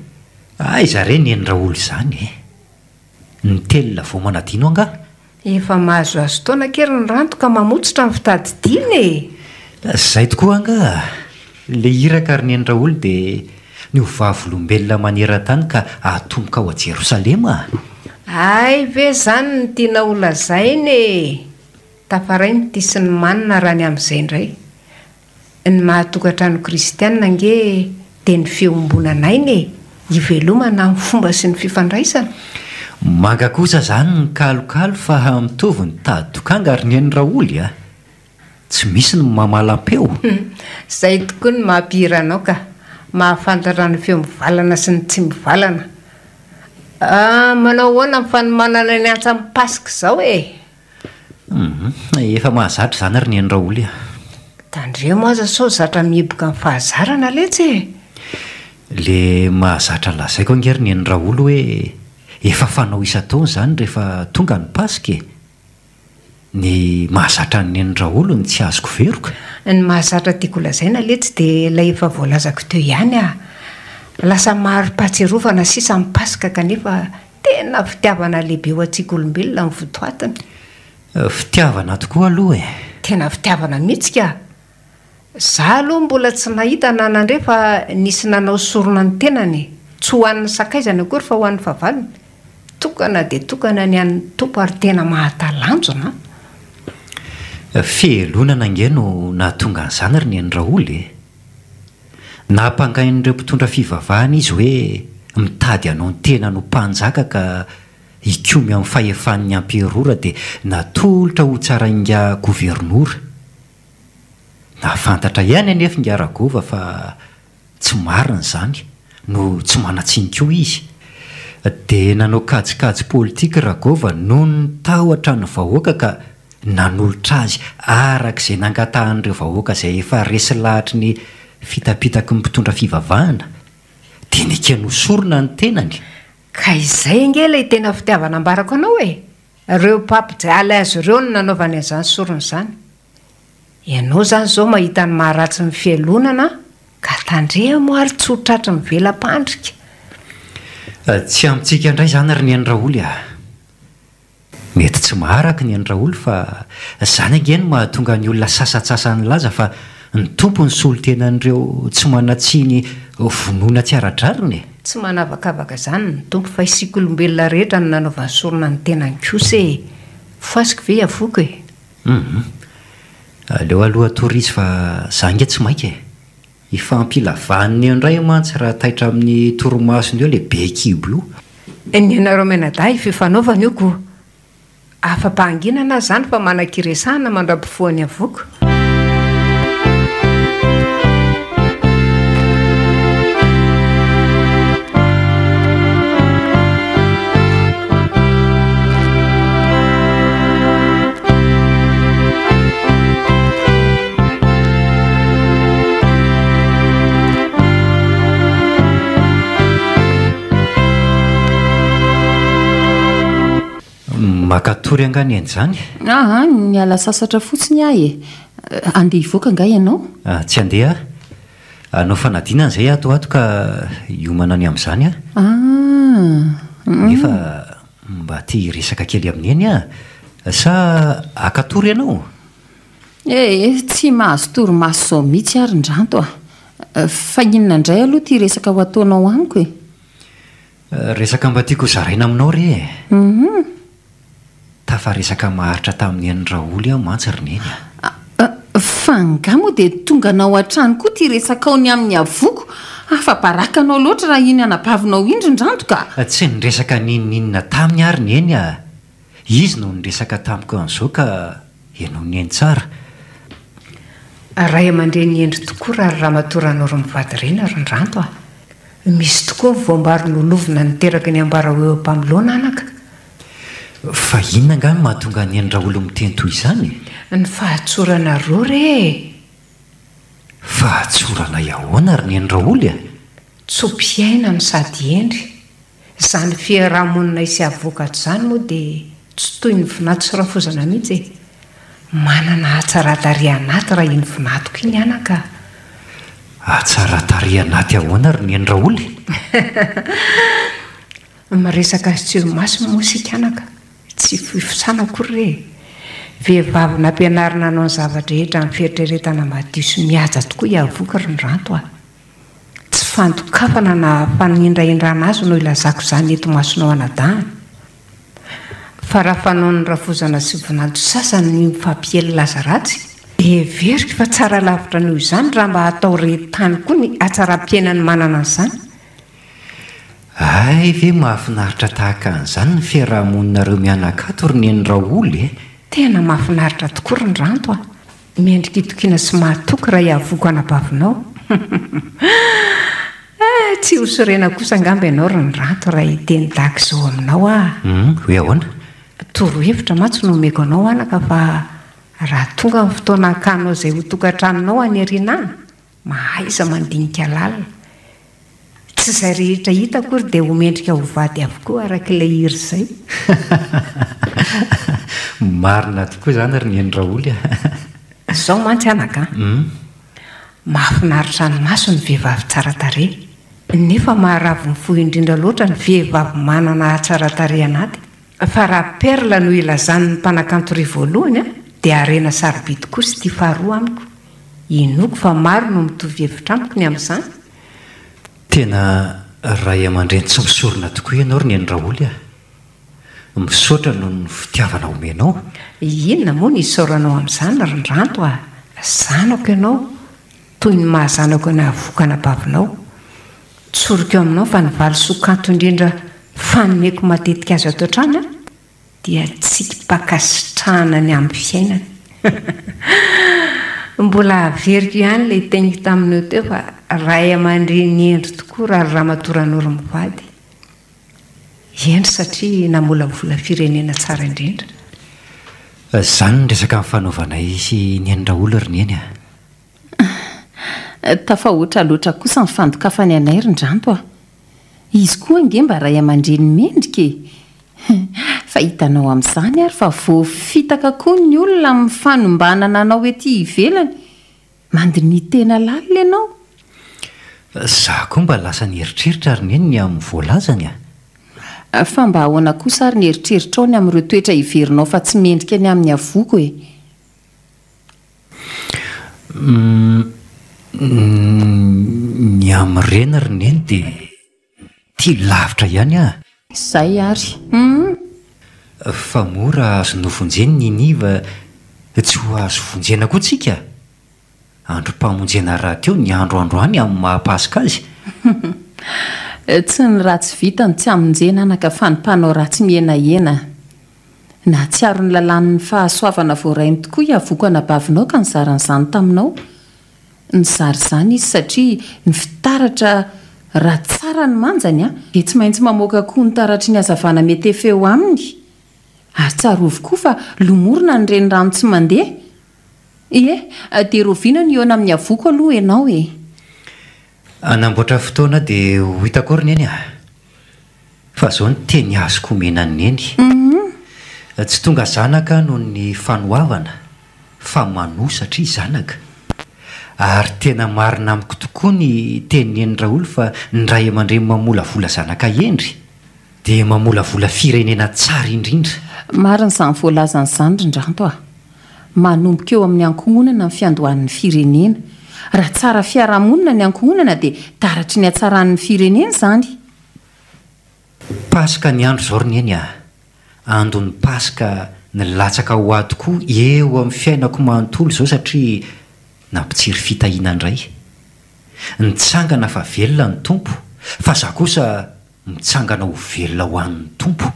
Ay zareo ny endraolo izany e. Ny telona vao manadino anga? Efa mahazo azo taona kely ny ranto ka mamotsitra ny fitadidiana e. Zay tokoa anga. Le iraka ary ny endraolo dia ny ovavolombelona maneran-tany ka atomboka ao a Jerosalema. Ay ve zany ny tiana olazainy e. Tafaray ny tisy ny manina raha ny amin'izay indray. Ny mahatokantrano kristianina nge dia ny fiombonanainy e. Ivelomana amin'ny fomba sy ny fifandraisana. Manga kosa zany ny kalokalo fa mitovy ny tadokanga ary ny endraoly a. Tsy misy ny mamalam-peo. Zay tokoa ny mahampiranao ka mahafantatra ny feo mivalana sy ny tsy mivalana. Manao ahoana amin'ny fanomanana ny antsa amin'ny Paska izao e? Efa mahazatra zany ary ny endraoly a. Tandremo aza sao zatra mihiboka amin'ny fahazarana letsy e. Le mahazatra lazaiko angery ny endraolo hoe efa fanao isan-taona zany rehefa tonga ny Paska e. Ny mahazatra ny endraolo ny tsy azoko veroka. Ny mahazatra tiako lazaina letsy dia ilay efa voalazako teo ihany a. Lasa maro-pahatsiarovana sisa amin'ny Paska kanefa tena fitiavana lehibe ho antsika olombelona ny votoatiny. Fitiavana tokoa aloha e. Tena fitiavana mihitsika. Za aloha mbola tsy nahita nanandre fa nisy nanao sorona ny tenany. Tsy ho an'ny sakaizany akory fa ho an'ny fahavalony. Tokana dia tokana ny an'ny tompo ary tena mahatalanjona. Fielonana nge no nahatonga an'izany ary ny endraoly e. Nampangain'ireo mpitondra fivavahana izy hoe mitady anao ny tena no mpanjaka ka hikomy amin'ny fahefan'ny amperora dia natolotra ho tsara inga governora. Nafantatra ihany anefa inga Aragova fa tsy marina izany no tsy manatsinika izy. Dia nanao kajikajy politika Ragova noho ny tahotra ny vahoaka ka nanolotra azy arak'izay nangatahan'ireo vahoaka izay efa resy lahatry ny fitapitaky ny mpitondra fivavahana. Dia nikeноsorona ny tenany. Ka izay nge ilay tena fitiavana ambarako anao e. Ireo d-aly azy ireo no nanaovany an'izany sorona izany. Ianao zany izao mahita ny maharatsy ny fielonana ka tandremo ary tsy ho tratry ny velam-pandrika. Tsy amintsika indray zany ary ny endraoly a. Mety tsy maharaka ny endraoly fa zany ange no mahatonga ny olona sasatsasany laza fa ny tompo ny solotenan'ireo tsy manatsiny vonoana tsy ara-drariny. Tsy manavakavaka zany ny tompo fa isika olombelona rehetra no nanaovany sorona ny tenany kosa e. Fasika ve avoka e. Aleo aloha torizy fa za nge tsy maika e. Ifampilavan'ny indray mantsy raha taitra amin'ny torimasony eo le be kibo io. Ny anareo menadahy fifanaovana io ko afa-pahanginana zany fa manan-kiresahana mandram-pifoany avoka. Makatory angany en'izany. Miala sasatra fotsiny ahy e. Andeha hivoaka nga ianao? Tsy andeha. Anao fanadinana izay ato ka hiomana any amin'izany a. Nefa mba tia resaka kely amin'ny eny a. Sa akatory ianao? Tsy mahazo torimaso zao mihitsy ary ndranto a. Fa inona indray aloha tia resaka ho ataonao amiko e. Resaka mba tiako zaraina aminao re. Tafa resaka maharitra tamin'ny endraoly aho mantsy rineny. Fa ngamo dia tonga nao an-trano koa tia resaka ao ny amin'ny avoko. Afa-barakanao loatra raha iny anabavinao indrindranto ka. Tsy nyresaka ninina tamin'ny ary ny eny a. Izy no nyresaka tamiko an'izao ka ianao ny eny tsara. Ray aman-dreny endry tokoa raha ramatoranao ro mivady reny rindranto a. Misy tokoa ny voambarin'olovina niteraka ny ambara eo mpamilona anaka. Fa inona ngany mahatonga ny endraolo miteny toy izany? Ny fahatsorana roa re. Fahatsorana iahoana ary ny endraoly a? Tso-piaina no sady endry. Zany fiarahamonina isy avokato zany moa dia tsy toy ny vinato sy rafozana mihitsy e. Manana hatsarata ry anaty raha iny vinatoko iny anaka. Tsara tarehy anaty ahoana ry ny Andraoly? Maresaka azy tsy masina moa sikanaka tsy fifisana kory re vehivavy nampianarina hanao ny zavatra rehetra amin'ny fieritreretana madio sy mihaja tokoa ihavoka ry ny ranto a tsy fandokafana na fanindraindrana azy no ilazako izany eto masonao anadahana fa raha fanao ny rafozana sy vonanto sasany ny mifampiely laza ratsy dia verika fa tsara lavitra noho izany raha mba atao retany koa ny atsara-piainany manana an'izany. Ay ve mahafinaritra tahaka an'izany ny fiarahamoninareo mianakato ry ny Andraoly e? Tena mahafinaritra tokoa ry ny ranto a mendrika itokiana sy mahatoky raha ihavoko anabavinao. Tsy hosorena kosa angamba ianao ry ny ranto raha hiteny tahaka izao aminao a. Hoe ahoana? Torohevitra mantsy no omeko anao anaka fa raha tonga ny fotoana hakanao izay ho tokantranonao any aoriana mahaiza mandinika lalina. Tsy izay rehetra hita akory dia homendrika ho vady avokoa arak'ilay iry izay. Marina tokoa izany ry ny Andraoly. Izao mantsy anaka. Mahafinaritra ny maso ny vehivavy tsara tarehy nefa maharavo ny fo indrindra loatra ny vehivavy manana tsara tarehy anaty. Fa raha perla no ilazan'ny mpanakanto ry voalohany dia arena sarobidy koa sy tia faharoa amiko. Inoko fa maro no mitovy hevitra amiko ny amin'izany. Tena ray aman-dreny tsy misorona tokoa ianao ry ny Andraoly a. Misaotra noho ny fitiavana omenao. Inona moa ny isaoranao amin'izany ry ny ranto a? Zanako ianao toy ny mahazanako ny havoka anabavinao. Tsoriko eo aminao fa nivaly sokanto indrindra fanomeko matetika azy ato an-trano dia tsy mpakasitrahana ny amin'ny fiainany. Mbola averiko ihany ilay teniko tamin'io teo fa ray aman-dreny endry tokoa raha ramatoran'oro mivady. Endry satria namolavola firenena tsara indrindra. Izany ny resaka amin'ny fanaovanay sy ny Andraoly ry neny a. Tafahoatra loatra kosa ny fandokafany anay ry ny ranto a. Izy koa angemba ray aman-dreny mendrika e. Fa hitanao amin'izany ary fa voafitaka koa ny olona amin'ny fanombanana anao ety ivelany. Mandiny tena lalina ianao. Za koa mba lasa nieritreritra ry neny ny amin'ny voalazany a. Fa mba ahoana kosa ary nieritreritrao ny amin'ireo toetra iverinao fa tsy mendrika ny amin'ny avoko e. Ny amin'ireny ry neny dia tia lavitra ihany a. Izay ary. Fa mora azo novonjeny ny niva tsy ho azo vonjena koa tsika. Androm-pamonjena raha teo ny androandroany amin'ny maha-paska azy. Tsy ny ratsy vitany tsy amonjena anaka fa ny mpanao ratsy mienahena. Na tsiaro ny lalàn'ny fahasoavana voarainy tokoa ihavoko anabavinao ka nizaran'izany taminao. Nizary izany izy satria ny fitaratra raha tsara ny manjany dia tsy maintsy mamoaka koa ny taratry ny hazavana mety efeo aminy. Ary tsarovo koa fa lomorona ny reny rano tsy mandeha. Dia roviana ny eona amin'ny avoko aloha ianao e. Anamboatra fotoana dia ho hitako ry neny a. Fa izao ny teny azoko omena ny neny. Tsy tonga zanaka noho ny fanohavana fa manosatra zanaka. Ary tena marina amiko tokoa ny tenin'ny Andraoly fa ny ray aman-dreny mamolavola zanaka endry dia mamolavola firenena tsara indrindra. Marina izany voalazan'izany ry ny ranto a. Manomboka eo amin'ny ankohonana ny fiandohan'ny firenena. Raha tsara fiarahamonina ny ankohonana dia taratry ny hatsaran'ny firenena izany. Paska ny andro izao ry neny a. Andon'ny Paska nilatsaka ho ahy tokoa eo amin'ny fiainako manontolo izao satria nampitsiry fitahiana indray. Nitsangana fa velona ny tompo fa za kosa mitsangana ho velona ho an'ny tompo.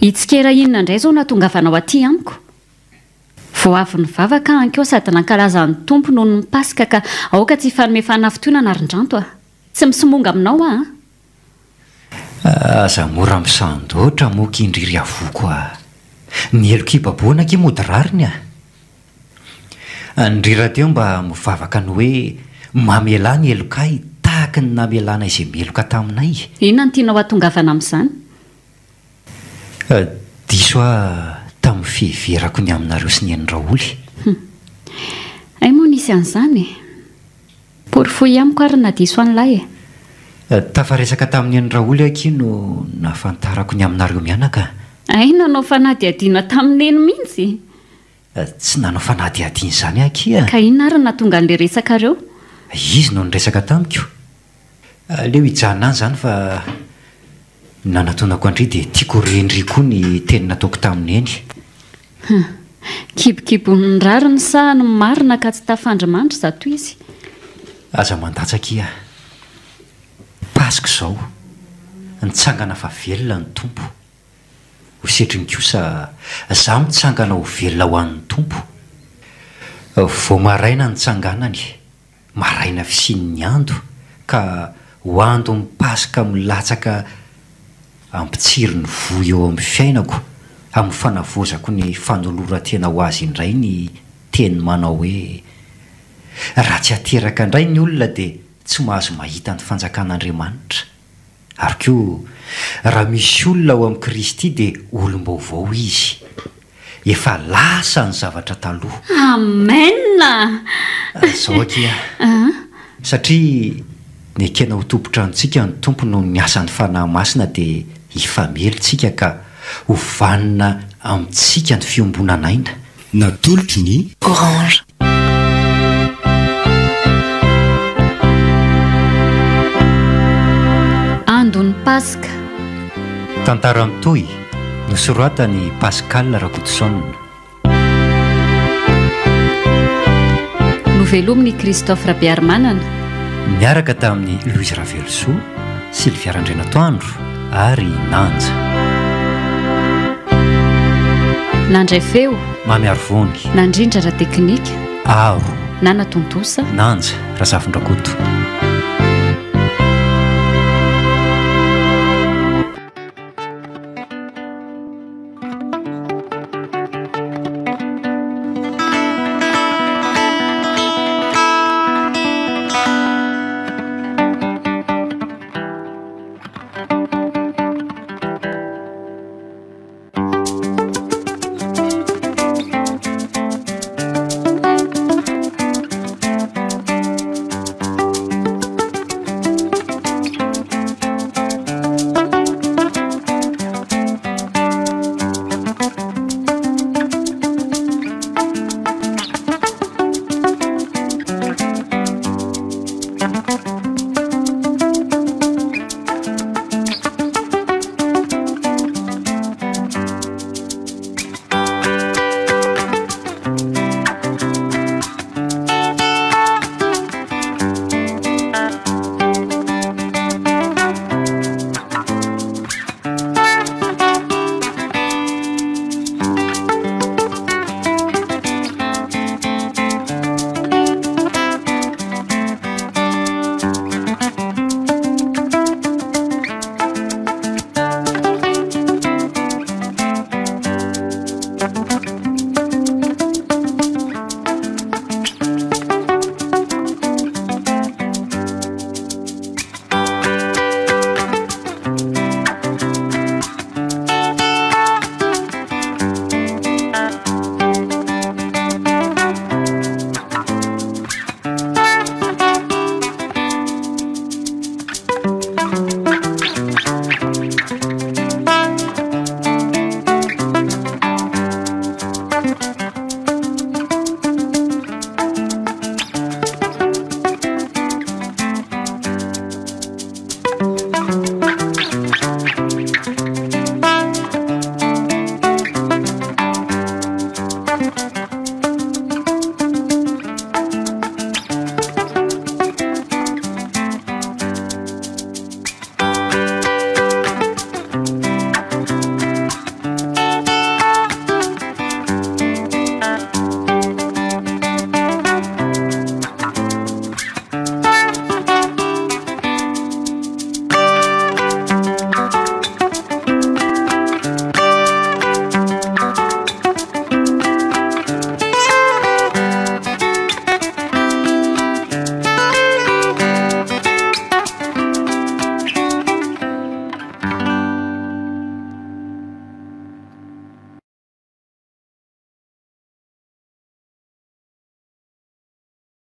Itsikera inona indray izao nahatongavanao aty amiko? Vao avy nivavaka anko sady nankalaza ny tompo noho ny Paska ka aoka tsy fanome fanafitoana na rin-dranto a. Tsy misimonga aminao a? aza mora misandoatra moka indriry avoko a ny elokibaboana ke mody rariny a ndrira teo mba mivavaka ny hoe mamela ny elokay tahaka ny namelana izay meloka taminay. Inona ny tianao atongavana amin'izany? Diso a tamin'ny fiheverako ny aminareo sy ny Andraoly. Ay moa nisy an'izany por foy amiko ary na diso an'lay tafaresaka tamin'ny Andraoly aky no nafantarako ny aminareo mianaka. Ay nanao fanadihadiana tamin'eny mihitsy. Tsy nanao fanadihadiana izany aky a. Ka inona ary natonga an'le resaka reo? Izy no niresaka tamiko. Leo hijanona any izany fa nanatonako andry dia tiako rendry koa ny teny nataoko taminy eny. Kibokibo ny rariny sa ny marina ka tsy tafandrimandry zato izy. Aza mandatsaky a. Paska izao nitsangana fa velona ny tompo. Ho setriny kosa zaho mitsangana ho velona ho an'ny tompo. Vao maraina nitsanganany, maraina fisin'ny ando ka ho ando ny Paska milatsaka ampitsiry ny voy eo amin'ny fiainako, amin'ny fanavozako ny fanolora-tena ho azy indray ny teny manao hoe raha tsy ateraka indray ny olona dia tsy mahazo mahita ny fanjakan'Andriamanitra. Ary koa raha misy olona ao amin'ny Kristy dia olom-baovao izy, efa lasa ny zavatra taloha. Amen. Zao aky satria ny ekena ho tompotranotsika ny tompo no ny asan'ny fanahy masina dia hifamelontsika ka ho vanina amintsika ny fiombonanaina. Natolotry ny Orange. Andon'ny Paska. Tantara mitohy nosoratany Pascal Rakotoson. Novelominy Christophe Rabiarmanana. Miaraka tamin'ny Louise Ravelso, Sylvia Randrenatoandro ary Nanja. Nandray feo. Mamy Arvony. Nandrindra ra teknika. Aro. Nana Tontosa. Nanja Razafindrakoto.